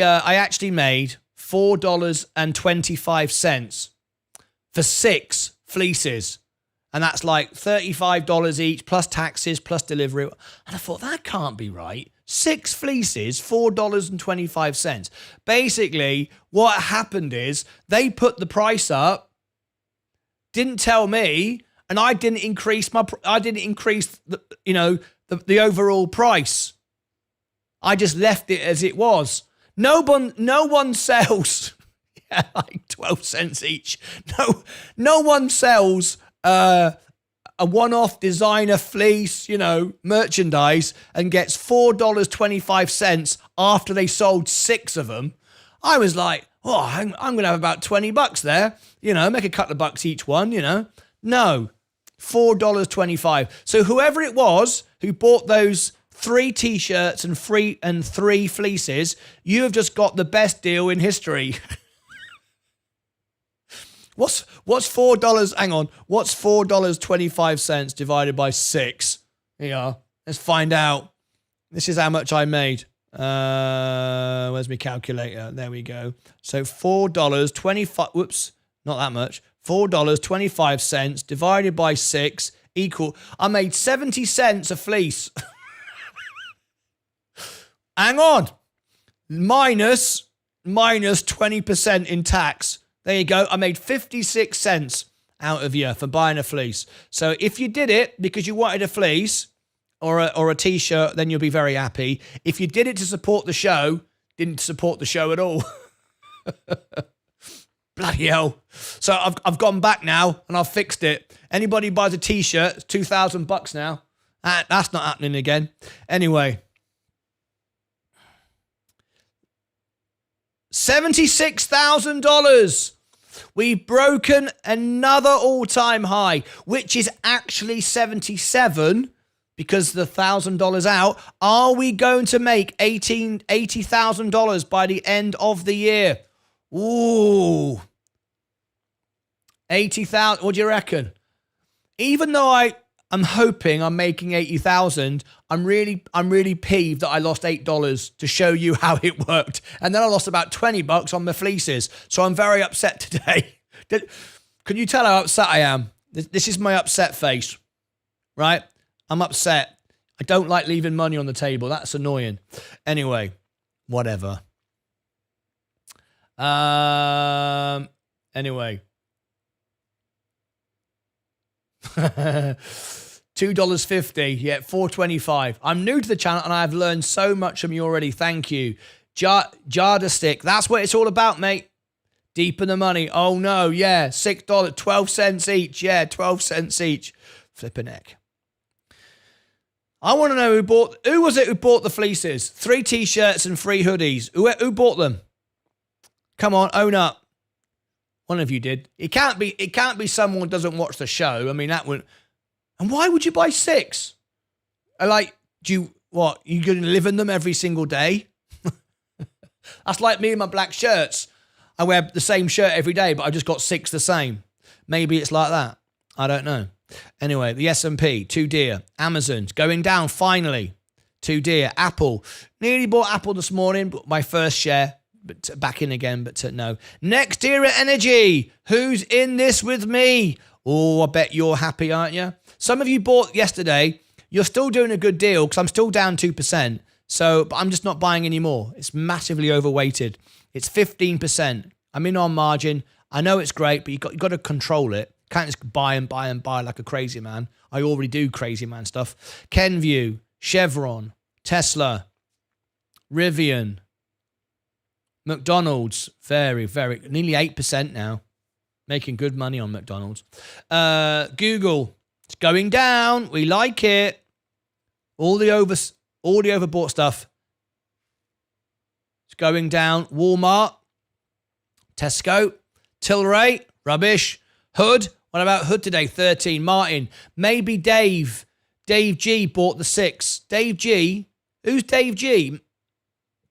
made $4.25 for 6 fleeces. And that's like $35 each, plus taxes, plus delivery. And I thought, that can't be right. 6 fleeces, $4.25. Basically, what happened is they put the price up, didn't tell me, and I didn't increase the overall price. I just left it as it was. No one sells like 12 cents each. No one sells a one-off designer fleece, merchandise and gets $4.25 after they sold 6 of them. I was like, oh, I'm going to have about $20 there, make a couple of bucks each one, No, $4.25. So whoever it was who bought those 3 t-shirts and 3 fleeces, you have just got the best deal in history. What's $4? Hang on. What's $4.25 divided by 6? Yeah, let's find out. This is how much I made. Where's my calculator? There we go. So $4.25. Whoops, not that much. $4.25 divided by 6 equal. I made 70 cents a fleece. Hang on. Minus 20% in tax. There you go. I made 56 cents out of you for buying a fleece. So if you did it because you wanted a fleece or a t-shirt, then you'll be very happy. If you did it to support the show, didn't support the show at all. Bloody hell. So I've gone back now and I've fixed it. Anybody buys a t-shirt, it's $2,000 now. That's not happening again. Anyway. $76,000. We've broken another all-time high, which is actually 77 because the $1,000 out. Are we going to make $80,000 by the end of the year? Ooh. 80,000. What do you reckon? Even though I'm hoping I'm making 80,000, I'm really peeved that I lost $8 to show you how it worked. And then I lost about $20 on my fleeces. So I'm very upset today. Can you tell how upset I am? This is my upset face, right? I'm upset. I don't like leaving money on the table. That's annoying. Anyway, whatever. Anyway. $2.50, yeah, $4.25. I'm new to the channel and I've learned so much from you already. Thank you. Jada Stick, that's what it's all about, mate. Deep in the money. Oh no, yeah, $6, 12 cents each. Yeah, 12 cents each. Flipping heck. I want to know who bought the fleeces? 3 t-shirts and 3 hoodies. Who bought them? Come on, own up. One of you did. It can't be someone who doesn't watch the show. I mean, that would. And why would you buy 6? You going to live in them every single day? That's like me and my black shirts. I wear the same shirt every day, but I just got 6 the same. Maybe it's like that. I don't know. Anyway, the S&P, too dear. Amazon's going down finally. Too dear. Apple. Nearly bought Apple this morning, but my first share. But back in again, but no. Next Era Energy. Who's in this with me? Oh, I bet you're happy, aren't you? Some of you bought yesterday. You're still doing a good deal because I'm still down 2%. But I'm just not buying anymore. It's massively overweighted. It's 15%. I'm in on margin. I know it's great, but you've got to control it. Can't just buy and buy and buy like a crazy man. I already do crazy man stuff. Kenvue, Chevron, Tesla, Rivian, McDonald's, very, very, nearly 8% now. Making good money on McDonald's. Google, it's going down. We like it. All the overbought stuff. It's going down. Walmart, Tesco, Tilray, rubbish. Hood, what about Hood today? 13. Martin, maybe Dave. Dave G bought the 6. Dave G? Who's Dave G?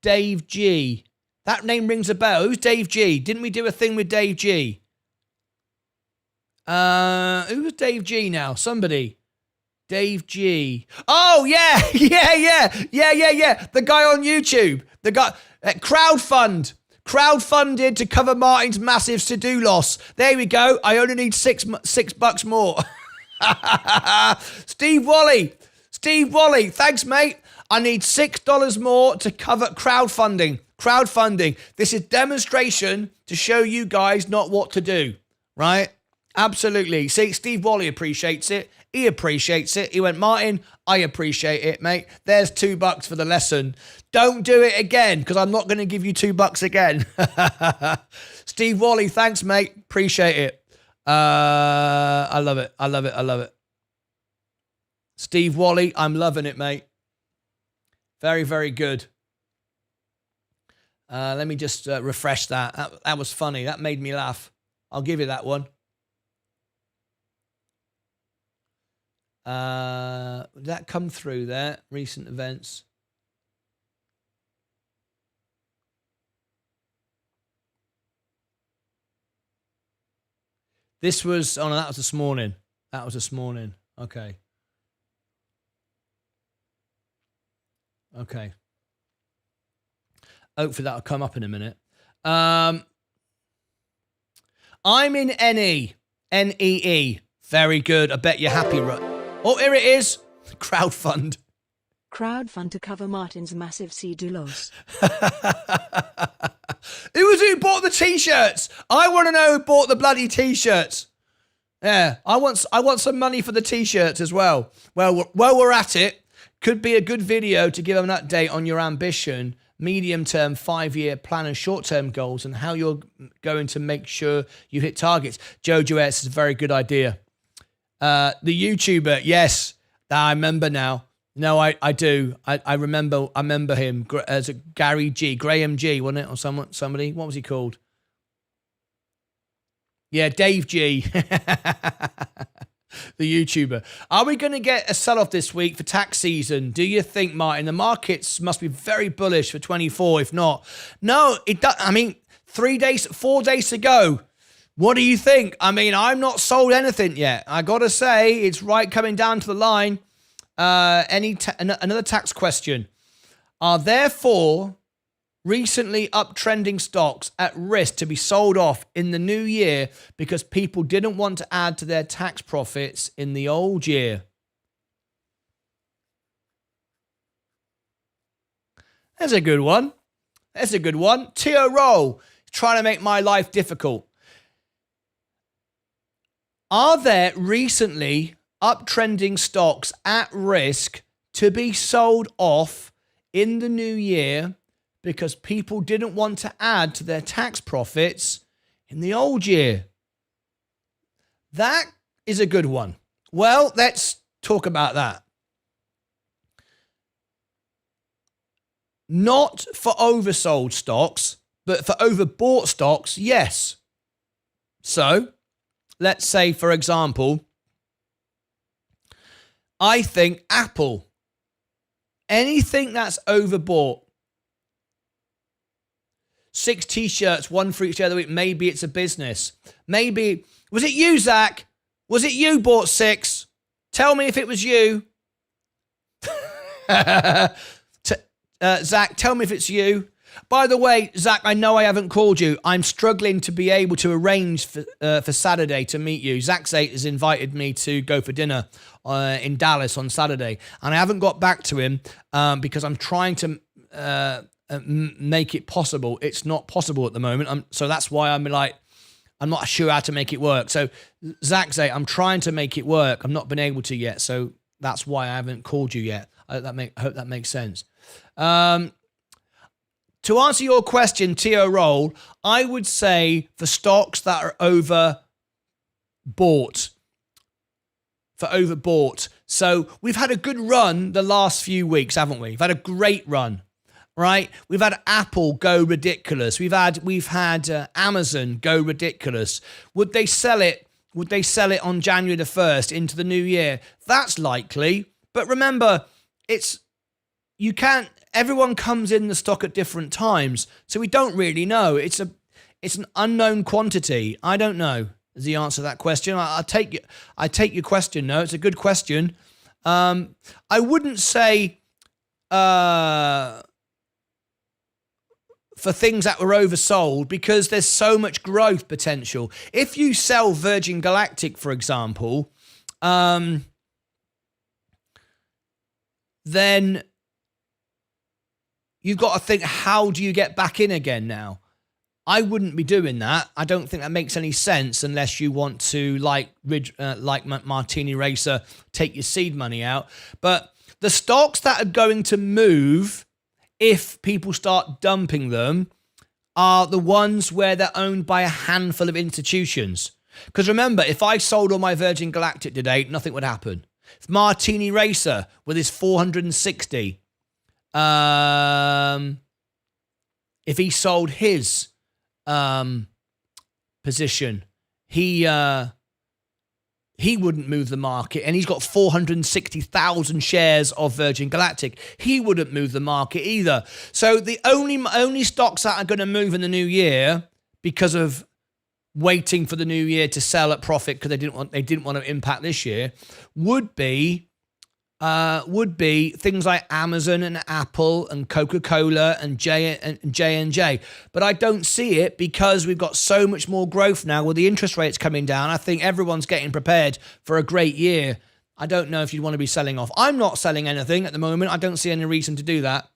Dave G. That name rings a bell. Who's Dave G? Didn't we do a thing with Dave G? Who's Dave G now? Somebody. Dave G. Oh, yeah. Yeah. The guy on YouTube. The guy. Crowdfunded to cover Martyn's massive to-do loss. There we go. I only need $6 more. Steve Wally. Thanks, mate. I need $6 more to cover crowdfunding. This is demonstration to show you guys not what to do, right? Absolutely. See, Steve Wally appreciates it. He appreciates it. He went, Martyn, I appreciate it, mate. There's $2 for the lesson. Don't do it again, because I'm not going to give you $2 again. Steve Wally, thanks, mate. Appreciate it. I love it. Steve Wally, I'm loving it, mate. Very, very good. Let me just refresh that. That was funny. That made me laugh. I'll give you that one. Did that come through there? Recent events. This was, oh no, that was this morning. Okay. Hopefully that'll come up in a minute. I'm in NE. NEE. Very good. I bet you're happy. Oh, here it is. Crowdfund to cover Martyn's massive to-do loss. Who bought the t-shirts? I want to know who bought the bloody t-shirts. Yeah, I want some money for the t-shirts as well. Well, while we're at it, could be a good video to give them an update on your ambition, medium-term, 5-year plan and short-term goals, and how you're going to make sure you hit targets. Jojo S is a very good idea. The YouTuber, yes, I remember now. No, I do. I remember him as a Graham G, wasn't it? Or somebody. What was he called? Yeah, Dave G. The YouTuber. Are we going to get a sell-off this week for tax season? Do you think, Martyn? The markets must be very bullish for 24. If not, no, it does. I mean, 4 days to go. What do you think? I mean, I'm not sold anything yet. I got to say, it's right coming down to the line. Another tax question. Are therefore recently uptrending stocks at risk to be sold off in the new year because people didn't want to add to their tax profits in the old year? That's a good one. ETORO, trying to make my life difficult. Are there recently uptrending stocks at risk to be sold off in the new year because people didn't want to add to their tax profits in the old year? That is a good one. Well, let's talk about that. Not for oversold stocks, but for overbought stocks, yes. So, let's say, for example, I think Apple, anything that's overbought, 6 t-shirts, 1 for each other week, maybe it's a business. Maybe, was it you, Zach? Was it you bought 6? Tell me if it was you. Zach, tell me if it's you. By the way, Zach, I know I haven't called you. I'm struggling to be able to arrange for Saturday to meet you. Zach has invited me to go for dinner in Dallas on Saturday, and I haven't got back to him because I'm trying to make it possible. It's not possible at the moment, so that's why I'm not sure how to make it work. So, Zach, I'm trying to make it work. I've not been able to yet, so that's why I haven't called you yet. I hope that makes sense. To answer your question, ETORO, I would say for stocks that are overbought. So we've had a good run the last few weeks, haven't we? We've had a great run, right? We've had Apple go ridiculous. We've had Amazon go ridiculous. Would they sell it? Would they sell it on January the 1st into the new year? That's likely. But remember, it's you can't, everyone comes in the stock at different times. So we don't really know. It's an unknown quantity. I don't know is the answer to that question. I take your question. No, it's a good question. I wouldn't say, for things that were oversold because there's so much growth potential. If you sell Virgin Galactic, for example, then you've got to think, how do you get back in again now? I wouldn't be doing that. I don't think that makes any sense unless you want to, like Martini Racer, take your seed money out. But the stocks that are going to move, if people start dumping them, are the ones where they're owned by a handful of institutions. Because remember, if I sold all my Virgin Galactic today, nothing would happen. If Martini Racer with his 460, if he sold his position, he wouldn't move the market, and he's got 460,000 shares of Virgin Galactic. He wouldn't move the market either. So the only stocks that are going to move in the new year, because of waiting for the new year to sell at profit because they didn't want to impact this year, would be things like Amazon and Apple and Coca-Cola and J&J. But I don't see it because we've got so much more growth now with the interest rates coming down. I think everyone's getting prepared for a great year. I don't know if you'd want to be selling off. I'm not selling anything at the moment. I don't see any reason to do that.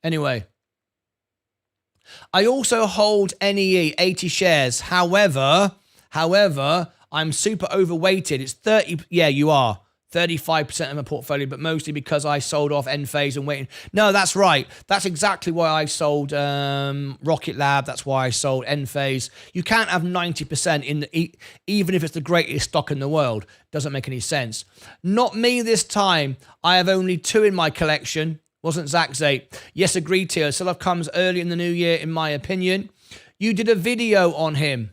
Anyway, I also hold NEE, 80 shares. However, I'm super overweighted. It's 30. Yeah, you are. 35% of my portfolio, but mostly because I sold off Enphase and waiting. No, that's right. That's exactly why I sold Rocket Lab. That's why I sold Enphase. You can't have 90% in even if it's the greatest stock in the world. Doesn't make any sense. Not me this time. I have only 2 in my collection. Wasn't Zach's 8. Yes, agreed to. Sell-off comes early in the new year, in my opinion. You did a video on him.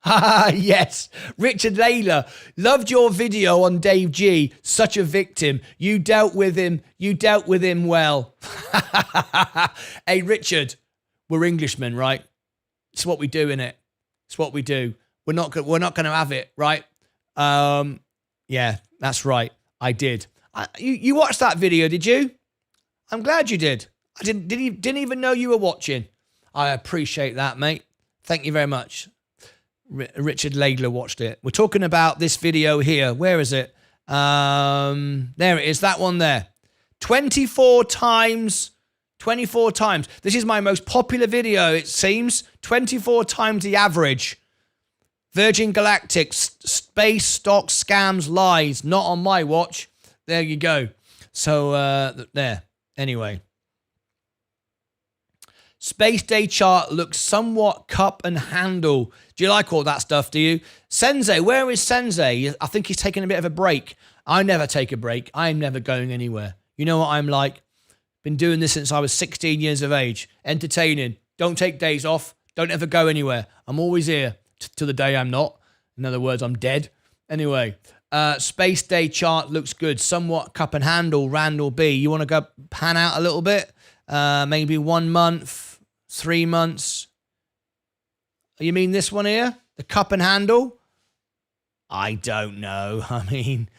Yes, Richard Layla, loved your video on Dave G. Such a victim. You dealt with him well. Hey, Richard, we're Englishmen, right? It's what we do, innit? It's what we do. We're not going to have it, right? Yeah, that's right. I did. You watched that video, did you? I'm glad you did. I didn't even know you were watching. I appreciate that, mate. Thank you very much. Richard Ladler watched it. We're talking about this video here. Where is it? There it is. That one there. 24 times. This is my most popular video, it seems. 24 times the average. Virgin Galactic, space stock scams, lies. Not on my watch. There you go. So, there. Anyway. Space day chart looks somewhat cup and handle. Do you like all that stuff, do you? Sensei, where is Sensei? I think he's taking a bit of a break. I never take a break. I'm never going anywhere. You know what I'm like? Been doing this since I was 16 years of age. Entertaining. Don't take days off. Don't ever go anywhere. I'm always here till the day I'm not. In other words, I'm dead. Anyway, space day chart looks good. Somewhat cup and handle, Randall B. You want to go pan out a little bit? Maybe 1 month. 3 months. You mean this one here? The cup and handle? I don't know. I mean,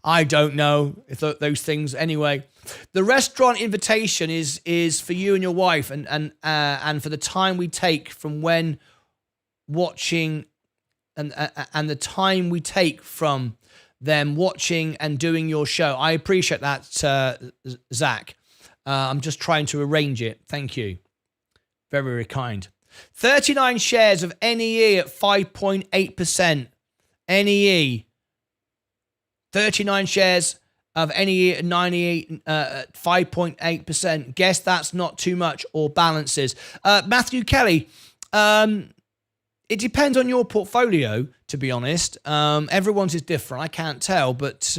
I don't know if those things. Anyway, the restaurant invitation is for you and your wife, and for the time we take from when watching, and the time we take from them watching and doing your show. I appreciate that, Zach. I'm just trying to arrange it. Thank you. Very, very kind. 39 shares of NEE at 5.8%. NEE. 39 shares of NEE at 5.8%. Guess that's not too much or balances. Matthew Kelly, it depends on your portfolio, to be honest. Everyone's is different. I can't tell, but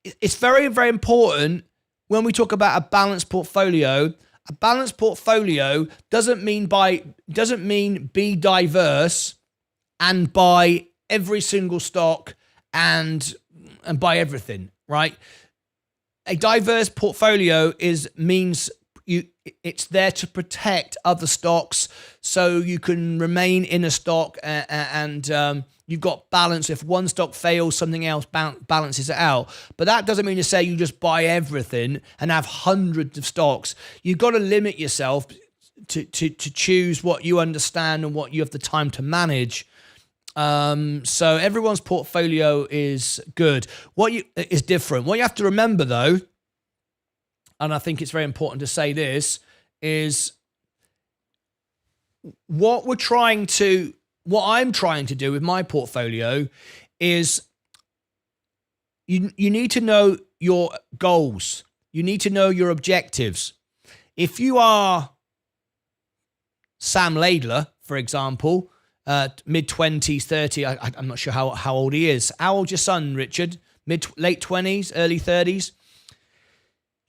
it's very, very important when we talk about a balanced portfolio. A balanced portfolio doesn't mean be diverse and buy every single stock and buy everything, right? A diverse portfolio means it's there to protect other stocks, so you can remain in a stock and you've got balance. If one stock fails, something else balances it out. But that doesn't mean to say you just buy everything and have hundreds of stocks. You've got to limit yourself to choose what you understand and what you have the time to manage. So everyone's portfolio is good. Is different. What you have to remember, though, and I think it's very important to say this, is what I'm trying to do with my portfolio is you need to know your goals. You need to know your objectives. If you are Sam Laidler, for example, mid-20s, 30, I'm not sure how old he is. How old's your son, Richard? Late 20s, early 30s?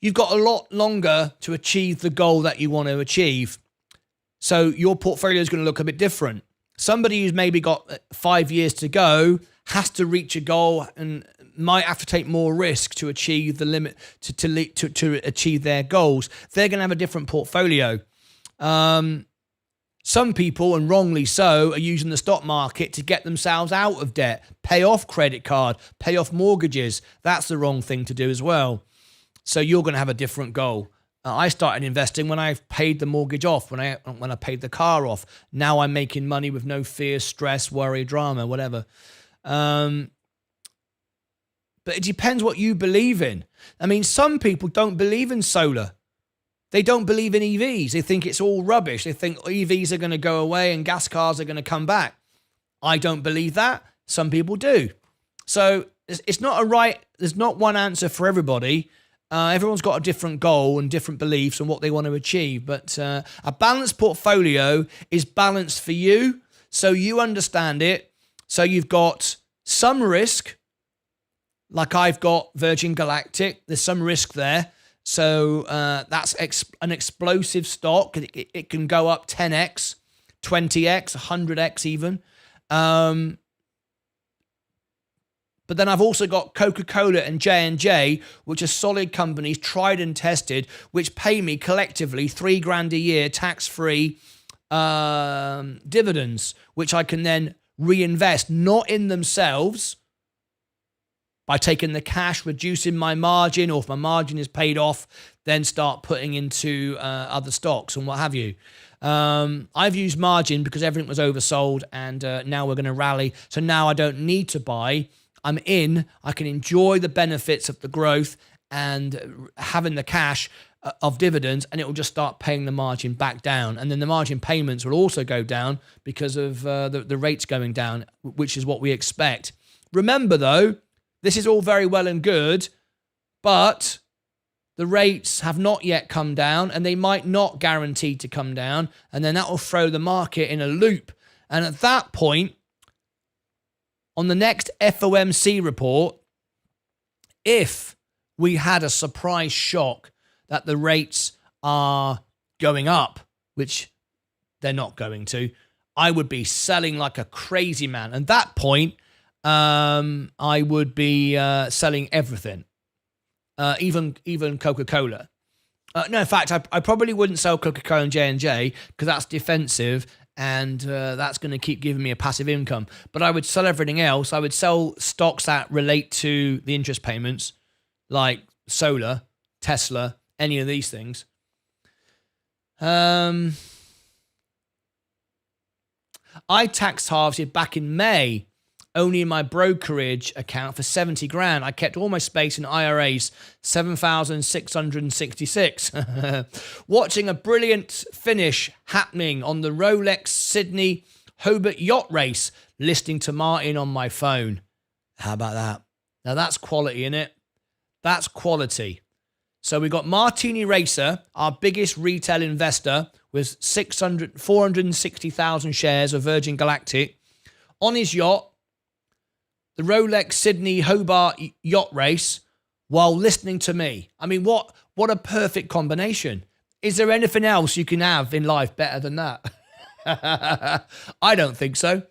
You've got a lot longer to achieve the goal that you want to achieve. So your portfolio is going to look a bit different. Somebody who's maybe got 5 years to go has to reach a goal and might have to take more risk to achieve the limit, to achieve their goals. They're going to have a different portfolio. Some people, and wrongly so, are using the stock market to get themselves out of debt, pay off credit card, pay off mortgages. That's the wrong thing to do as well. So you're going to have a different goal. I started investing when I paid the mortgage off, when I paid the car off. Now I'm making money with no fear, stress, worry, drama, whatever. But it depends what you believe in. I mean, some people don't believe in solar. They don't believe in EVs. They think it's all rubbish. They think EVs are going to go away and gas cars are going to come back. I don't believe that. Some people do. So it's not there's not one answer for everybody. Everyone's got a different goal and different beliefs and what they want to achieve. But a balanced portfolio is balanced for you, so you understand it. So you've got some risk, like I've got Virgin Galactic. There's some risk there. So that's an explosive stock. It can go up 10x, 20x, 100x even. But then I've also got Coca-Cola and J&J, which are solid companies, tried and tested, which pay me collectively $3,000 a year, tax-free dividends, which I can then reinvest, not in themselves, by taking the cash, reducing my margin, or if my margin is paid off, then start putting into other stocks and what have you. I've used margin because everything was oversold, and now we're going to rally. So now I don't need to buy. I'm in. I can enjoy the benefits of the growth and having the cash of dividends, and it will just start paying the margin back down. And then the margin payments will also go down because of the rates going down, which is what we expect. Remember, though, this is all very well and good, but the rates have not yet come down, and they might not guarantee to come down, and then that will throw the market in a loop. And at that point, on the next FOMC report, if we had a surprise shock that the rates are going up, which they're not going to, I would be selling like a crazy man. At that point, I would be selling everything, even Coca-Cola. No, in fact, I probably wouldn't sell Coca-Cola and J&J because that's defensive, and that's going to keep giving me a passive income. But I would sell everything else. I would sell stocks that relate to the interest payments, like solar, Tesla, any of these things. I tax harvested back in May, only in my brokerage account for 70 grand. I kept all my space in IRAs, 7,666. Watching a brilliant finish happening on the Rolex Sydney Hobart yacht race, listening to Martyn on my phone. How about that? Now that's quality, innit? That's quality. So we got Martini Racer, our biggest retail investor, with 460,000 shares of Virgin Galactic, on his yacht, the Rolex Sydney Hobart yacht race, while listening to me. I mean, what a perfect combination. Is there anything else you can have in life better than that? I don't think so.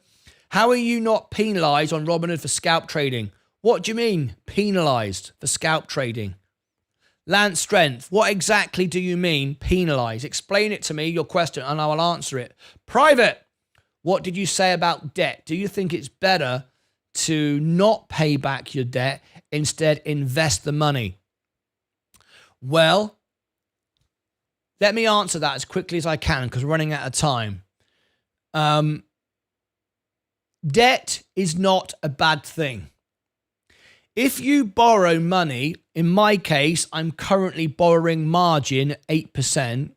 How are you not penalised on Robinhood for scalp trading? What do you mean penalized for scalp trading? Lance Strength, what exactly do you mean penalized? Explain it to me, your question, and I will answer it. Private, what did you say about debt? Do you think it's better to not pay back your debt, instead invest the money? Well, let me answer that as quickly as I can because we're running out of time. Debt is not a bad thing. If you borrow money, in my case, I'm currently borrowing margin 8%,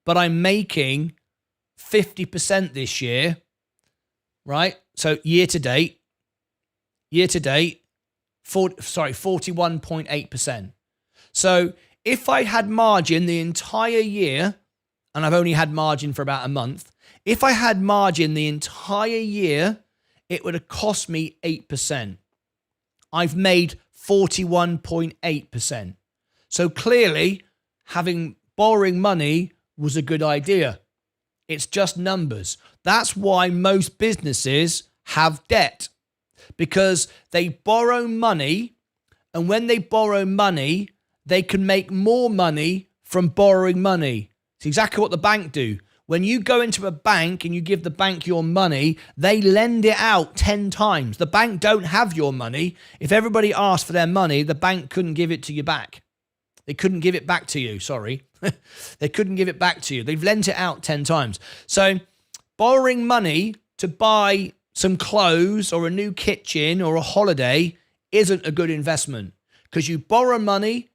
but I'm making 50% this year, right? So year to date, 41.8%. So if I had margin the entire year, and I've only had margin for about a month, if I had margin the entire year, it would have cost me 8%. I've made 41.8%. So clearly, borrowing money was a good idea. It's just numbers. That's why most businesses have debt, because they borrow money, and when they borrow money, they can make more money from borrowing money. It's exactly what the bank do. When you go into a bank and you give the bank your money, they lend it out 10 times. The bank don't have your money. If everybody asked for their money, the bank couldn't give it to you back. They couldn't give it back to you, sorry. They couldn't give it back to you. They've lent it out 10 times. So borrowing money to buy some clothes or a new kitchen or a holiday isn't a good investment, because you borrow money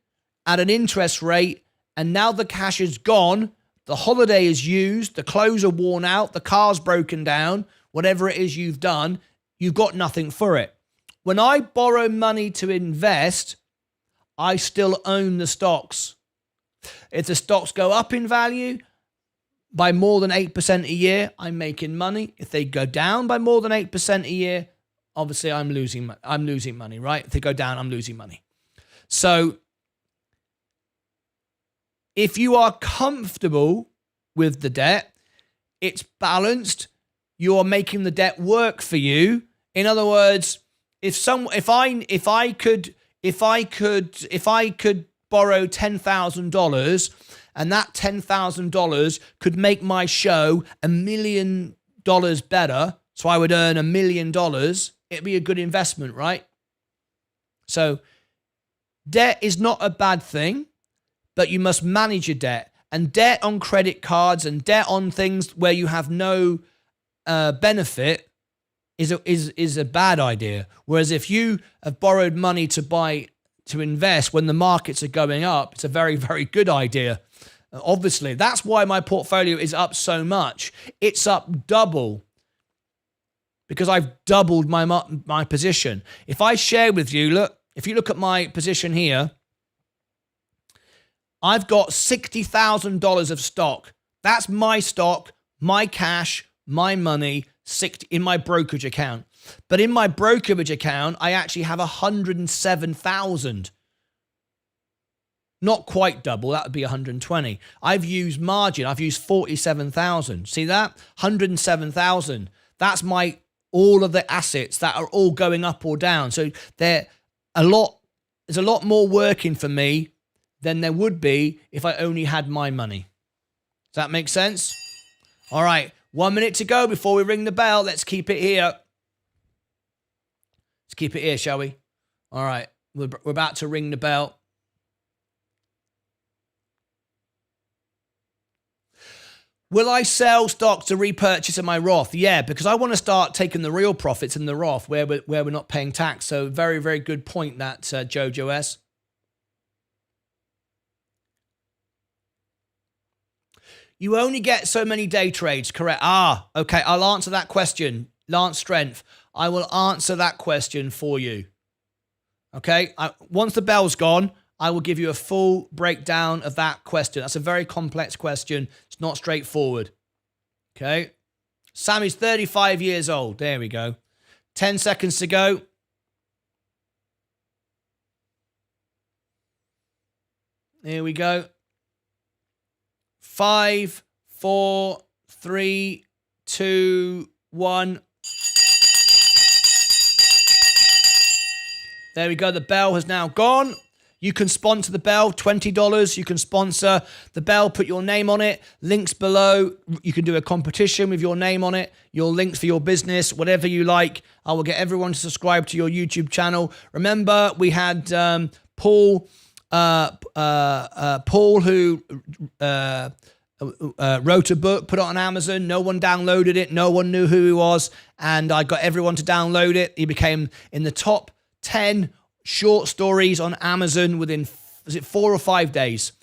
at an interest rate, and now the cash is gone. The holiday is used, the clothes are worn out, the car's broken down, whatever it is you've done, you've got nothing for it. When I borrow money to invest, I still own the stocks. If the stocks go up in value by more than 8% a year, I'm making money. If they go down by more than 8% a year, obviously I'm losing money, right? If they go down, I'm losing money. So if you are comfortable with the debt, it's balanced, you're making the debt work for you. In other words, if I could borrow $10,000 and that $10,000 could make my show $1 million better, so I would earn $1 million, it'd be a good investment, right? So debt is not a bad thing, but you must manage your debt. And debt on credit cards and debt on things where you have no benefit is a bad idea. Whereas if you have borrowed money to invest when the markets are going up, it's a very, very good idea. Obviously, that's why my portfolio is up so much. It's up double, because I've doubled my position. If I share with you, look, if you look at my position here, I've got $60,000 of stock. That's my stock, my cash, my money, in my brokerage account. But in my brokerage account, I actually have 107,000. Not quite double, that would be 120. I've used margin, I've used 47,000. See that? 107,000. That's all of the assets that are all going up or down. So there's a lot more working for me than there would be if I only had my money. Does that make sense? All right, 1 minute to go before we ring the bell. Let's keep it here. Let's keep it here, shall we? All right, we're about to ring the bell. Will I sell stocks to repurchase in my Roth? Yeah, because I want to start taking the real profits in the Roth where we're not paying tax. So very, very good point that Jojo S. You only get so many day trades, correct? Okay, I'll answer that question. Lance Strength, I will answer that question for you. Okay, once the bell's gone, I will give you a full breakdown of that question. That's a very complex question. It's not straightforward. Okay, Sammy's 35 years old. There we go. 10 seconds to go. Here we go. 5, 4, 3, 2, 1. There we go. The bell has now gone. You can sponsor the bell, $20. You can sponsor the bell, put your name on it. Links below. You can do a competition with your name on it, your links for your business, whatever you like. I will get everyone to subscribe to your YouTube channel. Remember, we had Paul who wrote a book, put it on Amazon. No one downloaded it. No one knew who he was. And I got everyone to download it. He became in the top 10 short stories on Amazon within, was it 4 or 5 days?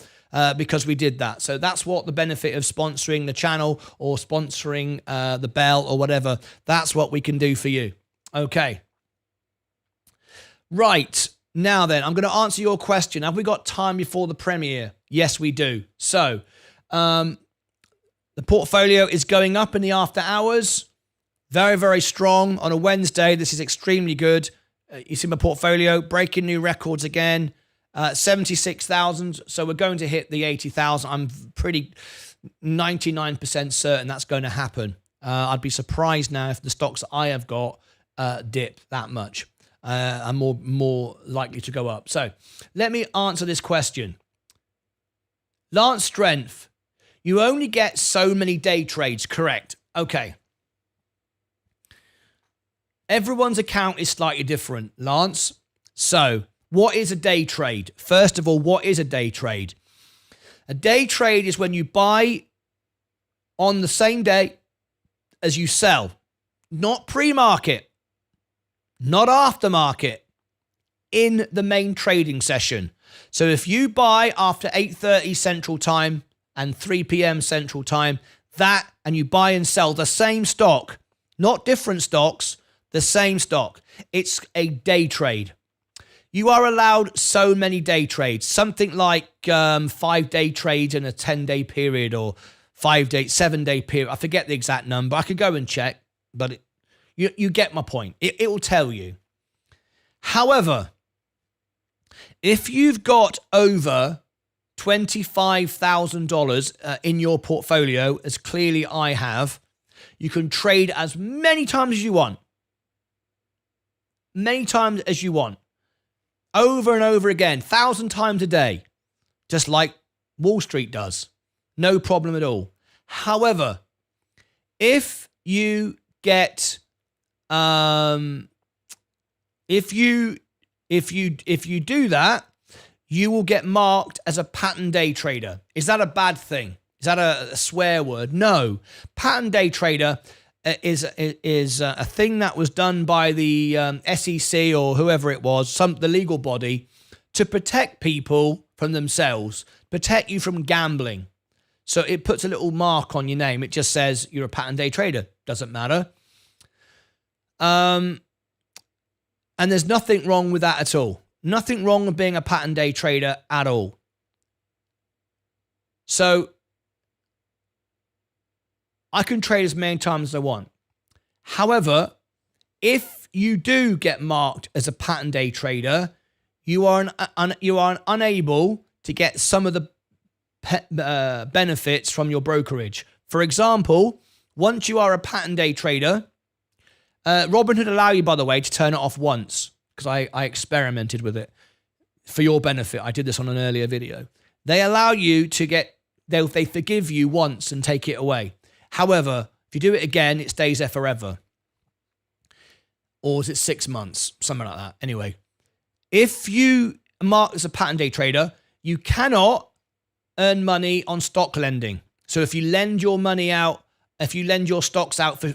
Because we did that. So that's what the benefit of sponsoring the channel or sponsoring the bell or whatever. That's what we can do for you. Okay. Right. Now then, I'm going to answer your question. Have we got time before the premiere? Yes, we do. So the portfolio is going up in the after hours. Very, very strong on a Wednesday. This is extremely good. You see my portfolio breaking new records again, 76,000. So we're going to hit the 80,000. I'm pretty 99% certain that's going to happen. I'd be surprised now if the stocks I have got dip that much. I'm more likely to go up. So let me answer this question. Lance Strength, you only get so many day trades, correct? Okay. Everyone's account is slightly different, Lance. So, what is a day trade? First of all, what is a day trade? A day trade is when you buy on the same day as you sell. Not pre-market, not after-market, in the main trading session. So, if you buy after 8:30 Central Time and 3 p.m. Central Time, and you buy and sell the same stock, not different stocks, the same stock. It's a day trade. You are allowed so many day trades, something like 5-day trades in a 10-day period or 7-day period. I forget the exact number. I could go and check, but you get my point. It will tell you. However, if you've got over $25,000 in your portfolio, as clearly I have, you can trade as many times as you want. Many times as you want. Over and over again, 1,000 times a day. Just like Wall Street does. No problem at all. However, if you get if you do that, you will get marked as a pattern day trader. Is that a bad thing? Is that a swear word? No. Pattern day trader is a thing that was done by the SEC or whoever it was, the legal body, to protect people from themselves, protect you from gambling. So it puts a little mark on your name. It just says you're a pattern day trader. Doesn't matter. And there's nothing wrong with that at all. Nothing wrong with being a pattern day trader at all. So I can trade as many times as I want. However, if you do get marked as a pattern day trader, you are unable to get some of the benefits from your brokerage. For example, once you are a pattern day trader, Robinhood allow you, by the way, to turn it off once, because I experimented with it for your benefit. I did this on an earlier video. They allow you to they forgive you once and take it away. However, if you do it again, it stays there forever. Or is it 6 months? Something like that. Anyway, if you mark as a pattern day trader, you cannot earn money on stock lending. So if you lend your money out, if you lend your stocks out for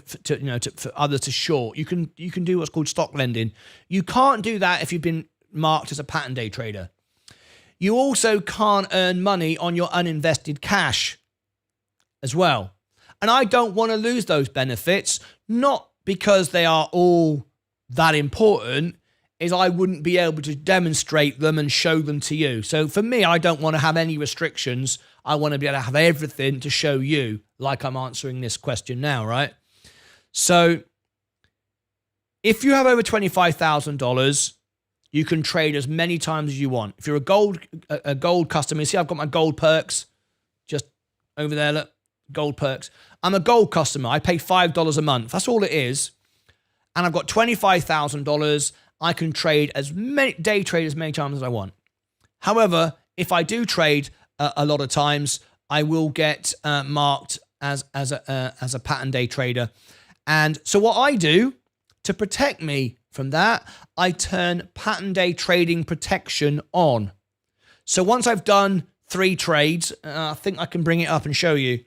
others to short, you can do what's called stock lending. You can't do that if you've been marked as a pattern day trader. You also can't earn money on your uninvested cash as well. And I don't want to lose those benefits, not because they are all that important, is I wouldn't be able to demonstrate them and show them to you. So for me, I don't want to have any restrictions. I want to be able to have everything to show you, like I'm answering this question now, right? So if you have over $25,000, you can trade as many times as you want. If you're a gold customer, you see I've got my gold perks just over there, look, gold perks. I'm a gold customer. I pay $5 a month. That's all it is. And I've got $25,000. I can trade day trade as many times as I want. However, if I do trade a lot of times, I will get marked as a pattern day trader. And so what I do to protect me from that, I turn pattern day trading protection on. So once I've done 3 trades, I think I can bring it up and show you.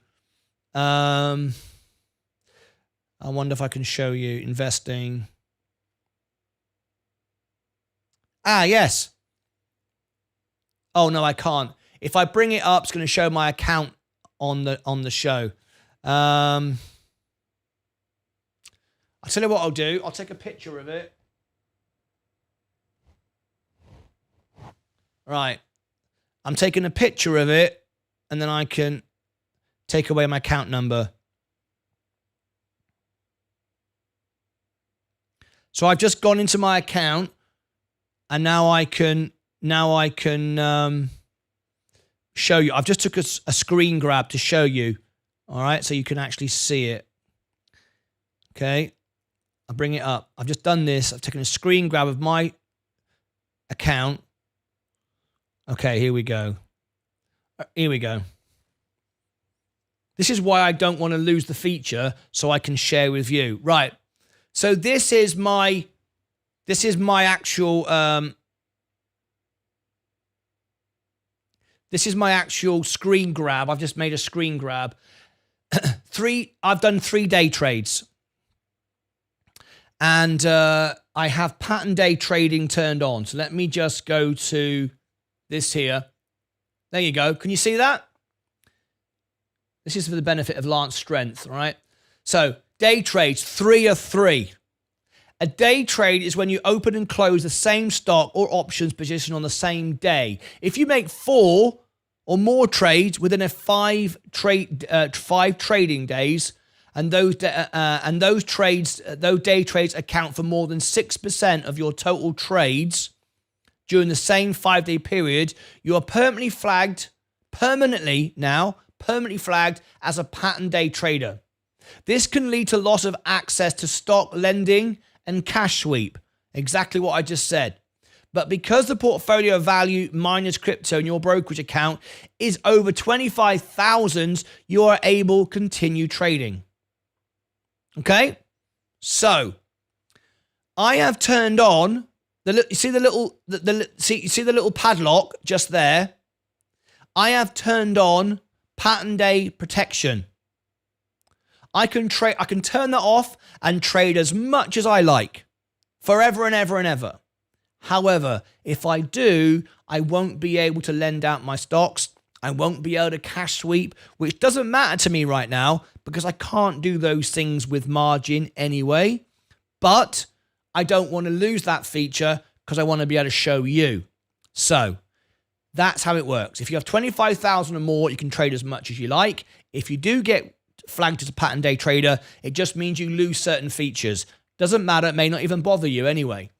I wonder if I can show you investing. Yes. Oh, no, I can't. If I bring it up, it's going to show my account on the show. I'll tell you what I'll do. I'll take a picture of it. Right. I'm taking a picture of it, and then I can take away my account number. So I've just gone into my account, and now I can show you. I've just took a screen grab to show you. All right, so you can actually see it. Okay, I'll bring it up. I've just done this. I've taken a screen grab of my account. Okay, here we go. Here we go. This is why I don't want to lose the feature, so I can share with you. Right. So this is my actual screen grab. I've just made a screen grab. I've done 3 day trades. And I have pattern day trading turned on. So let me just go to this here. There you go. Can you see that? This is for the benefit of Lance Strength, right? So day trades, 3 of 3. A day trade is when you open and close the same stock or options position on the same day. If you make 4 or more trades within a 5 trading days, and those day trades account for more than 6% of your total trades during the same 5-day period, you are permanently flagged as a pattern day trader. This can lead to loss of access to stock lending and cash sweep. Exactly what I just said. But because the portfolio value minus crypto in your brokerage account is over 25,000, you are able to continue trading. Okay? So, I have turned on you see the little padlock just there? I have turned on pattern day protection. I can turn that off and trade as much as I like, forever and ever and ever. However, if I do, I won't be able to lend out my stocks. I won't be able to cash sweep, which doesn't matter to me right now because I can't do those things with margin anyway. But I don't want to lose that feature because I want to be able to show you. So that's how it works. If you have 25,000 or more, you can trade as much as you like. If you do get flagged as a pattern day trader, it just means you lose certain features. Doesn't matter. It may not even bother you anyway.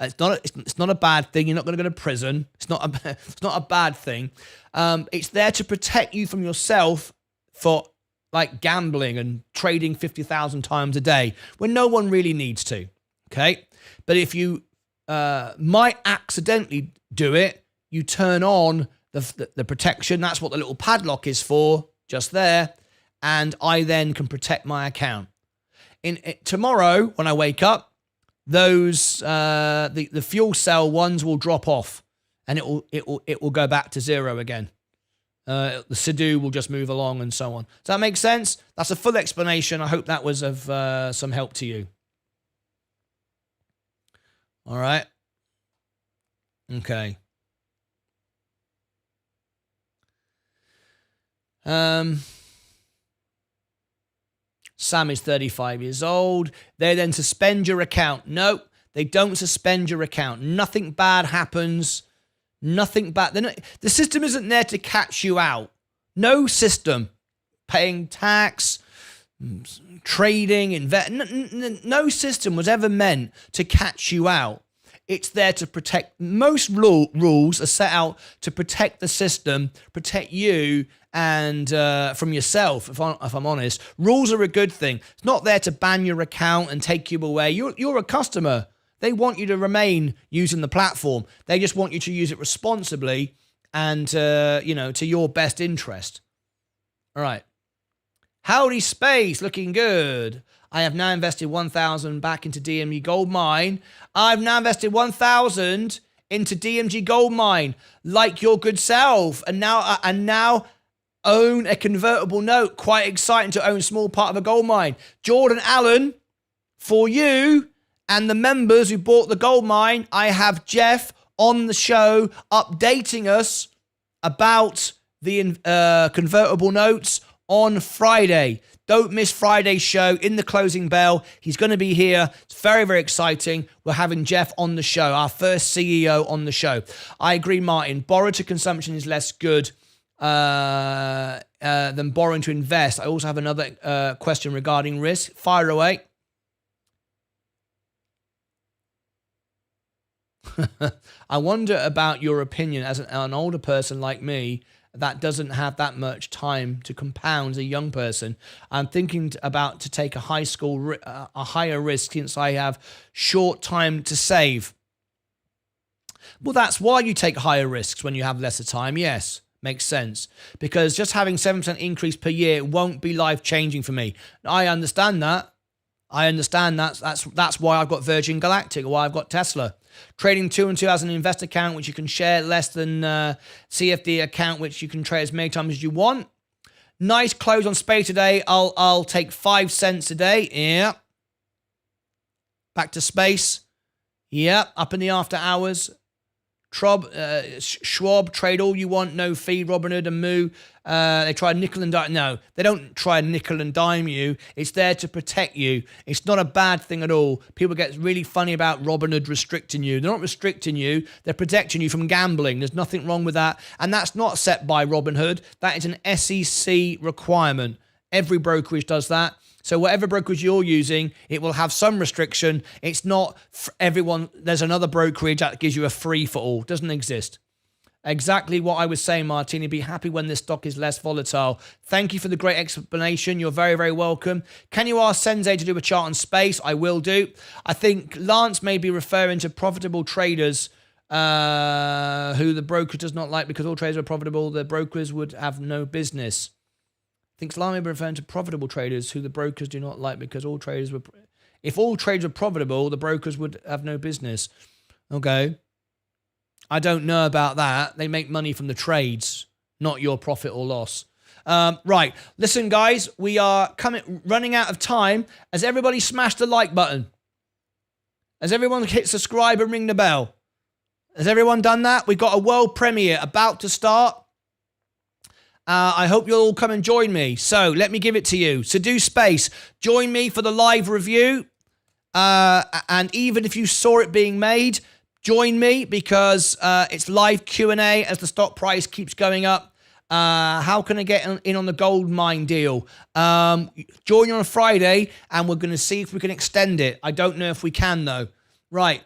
It's not a bad thing. You're not going to go to prison. It's not a bad thing. It's there to protect you from yourself for like gambling and trading 50,000 times a day when no one really needs to. Okay, but if you might accidentally do it, you turn on the protection. That's what the little padlock is for, just there, and I then can protect my account. Tomorrow when I wake up, those the fuel cell ones will drop off, and it will go back to 0 again. The Sidhu will just move along and so on. Does that make sense? That's a full explanation. I hope that was of some help to you. All right. Okay. Sam is 35 years old. They then suspend your account. No, they don't suspend your account. Nothing bad happens. Nothing bad. The system isn't there to catch you out. No system. Paying tax, trading, no system was ever meant to catch you out. It's there to protect. Most rules are set out to protect the system, protect you, and from yourself. If I'm honest, rules are a good thing. It's not there to ban your account and take you away. You're a customer. They want you to remain using the platform. They just want you to use it responsibly and, to your best interest. All right. Howdy Space, looking good. I have now invested 1,000 back into DMG Gold Mine. I've now invested 1,000 into DMG Gold Mine, like your good self, and now own a convertible note. Quite exciting to own a small part of a gold mine. Jordan Allen, for you and the members who bought the gold mine, I have Jeff on the show updating us about the convertible notes on Friday. Don't miss Friday's show in the closing bell. He's going to be here. It's very, very exciting. We're having Jeff on the show, our first CEO on the show. I agree, Martyn. Borrow to consumption is less good than borrowing to invest. I also have another question regarding risk. Fire away. I wonder about your opinion as an older person like me that doesn't have that much time to compound as a young person. I'm thinking about to take a higher risk since I have short time to save. Well, that's why you take higher risks when you have lesser time. Yes, makes sense. Because just having 7% increase per year won't be life-changing for me. I understand that. That's why I've got Virgin Galactic, or why I've got Tesla. Trading 2 and 2 as an invest account, which you can share less than CFD account, which you can trade as many times as you want. Nice close on Space today. I'll take 5 cents a day. Yeah. Back to Space. Yeah. Up in the after hours. Schwab, trade all you want, no fee. Robinhood and Moo, they try nickel and dime. No, they don't try nickel and dime you. It's there to protect you. It's not a bad thing at all. People get really funny about Robinhood restricting you. They're not restricting you. They're protecting you from gambling. There's nothing wrong with that. And that's not set by Robinhood. That is an SEC requirement. Every brokerage does that. So whatever brokerage you're using, it will have some restriction. It's not for everyone. There's another brokerage that gives you a free for all. Doesn't exist. Exactly what I was saying, Martini. Be happy when this stock is less volatile. Thank you for the great explanation. You're very, very welcome. Can you ask Sensei to do a chart on Space? I will do. I think Lance may be referring to profitable traders who the broker does not like because all traders are profitable. The brokers would have no business. I think Salami were referring to profitable traders who the brokers do not like because all traders were... If all trades were profitable, the brokers would have no business. Okay. I don't know about that. They make money from the trades, not your profit or loss. Right. Listen, guys, we are running out of time. Has everybody smashed the like button? Has everyone hit subscribe and ring the bell? Has everyone done that? We've got a world premiere about to start. I hope you'll all come and join me. So let me give it to you. So do Space. Join me for the live review. And even if you saw it being made, join me because it's live Q&A as the stock price keeps going up. How can I get in on the gold mine deal? Join you on a Friday and we're going to see if we can extend it. I don't know if we can though. Right.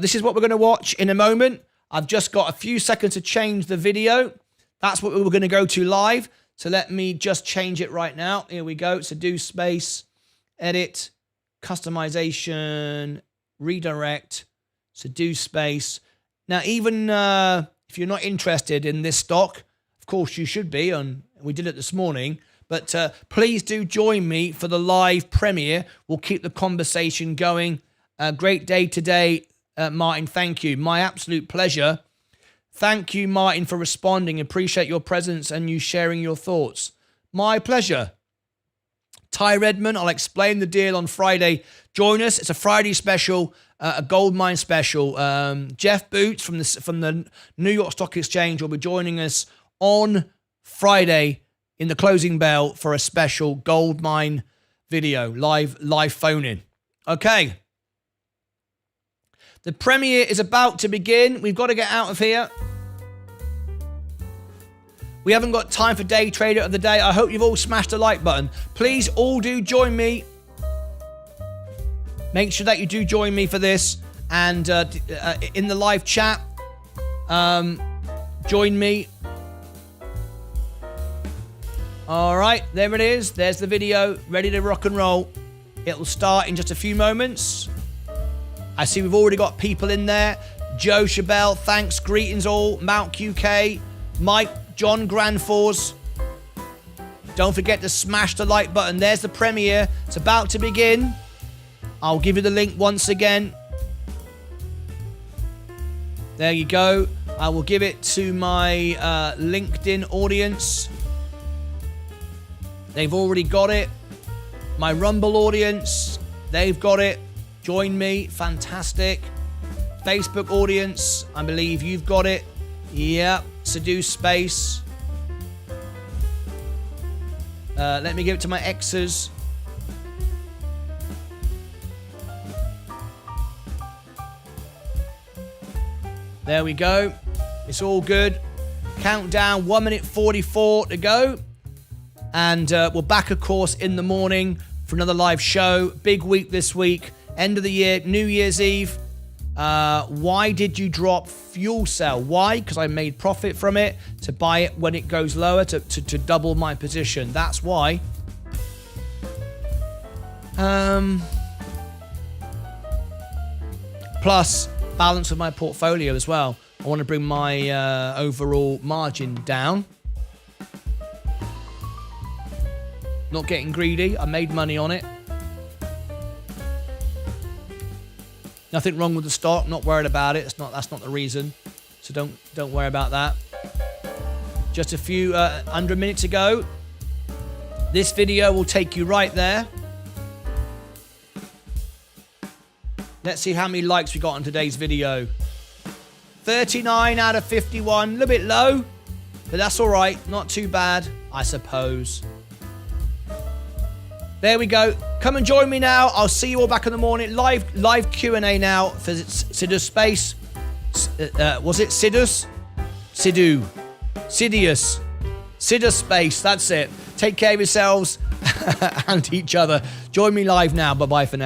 This is what we're going to watch in a moment. I've just got a few seconds to change the video. That's what we were going to go to live. So let me just change it right now. Here we go. So do Space, edit, customization, redirect. So do Space. Now, even if you're not interested in this stock, of course you should be. We did it this morning. But please do join me for the live premiere. We'll keep the conversation going. Great day today, Martyn. Thank you. My absolute pleasure. Thank you, Martyn, for responding. Appreciate your presence and you sharing your thoughts. My pleasure. Ty Redmond, I'll explain the deal on Friday. Join us. It's a Friday special, a gold mine special. Jeff Boots from the New York Stock Exchange will be joining us on Friday in the closing bell for a special gold mine video, live phone-in. Okay. The premiere is about to begin. We've got to get out of here. We haven't got time for day trader of the day. I hope you've all smashed the like button. Please all do join me. Make sure that you do join me for this. And in the live chat, join me. All right, there it is. There's the video, ready to rock and roll. It will start in just a few moments. I see we've already got people in there. Joe Chabelle, thanks, greetings all. Mount QK, Mike, John Grandforce. Don't forget to smash the like button. There's the premiere. It's about to begin. I'll give you the link once again. There you go. I will give it to my LinkedIn audience. They've already got it. My Rumble audience, they've got it. Join me. Fantastic. Facebook audience, I believe you've got it. Yep. Seduce Space. Let me give it to my X's. There we go. It's all good. Countdown, 1 minute 44 to go. And we're back, of course, in the morning for another live show. Big week this week. End of the year, New Year's Eve. Why did you drop Fuel Cell? Why? Because I made profit from it to buy it when it goes lower to double my position. That's why. Plus, balance of my portfolio as well. I want to bring my overall margin down. Not getting greedy. I made money on it. Nothing wrong with the stock. Not worried about it. That's not the reason. So don't worry about that. Just a few under a minute to go. This video will take you right there. Let's see how many likes we got on today's video. 39 out of 51. A little bit low, but that's all right. Not too bad, I suppose. There we go. Come and join me now. I'll see you all back in the morning. Live Q&A now for Sidus Space. Was it Sidus? Sidious Space. That's it. Take care of yourselves and each other. Join me live now. Bye-bye for now.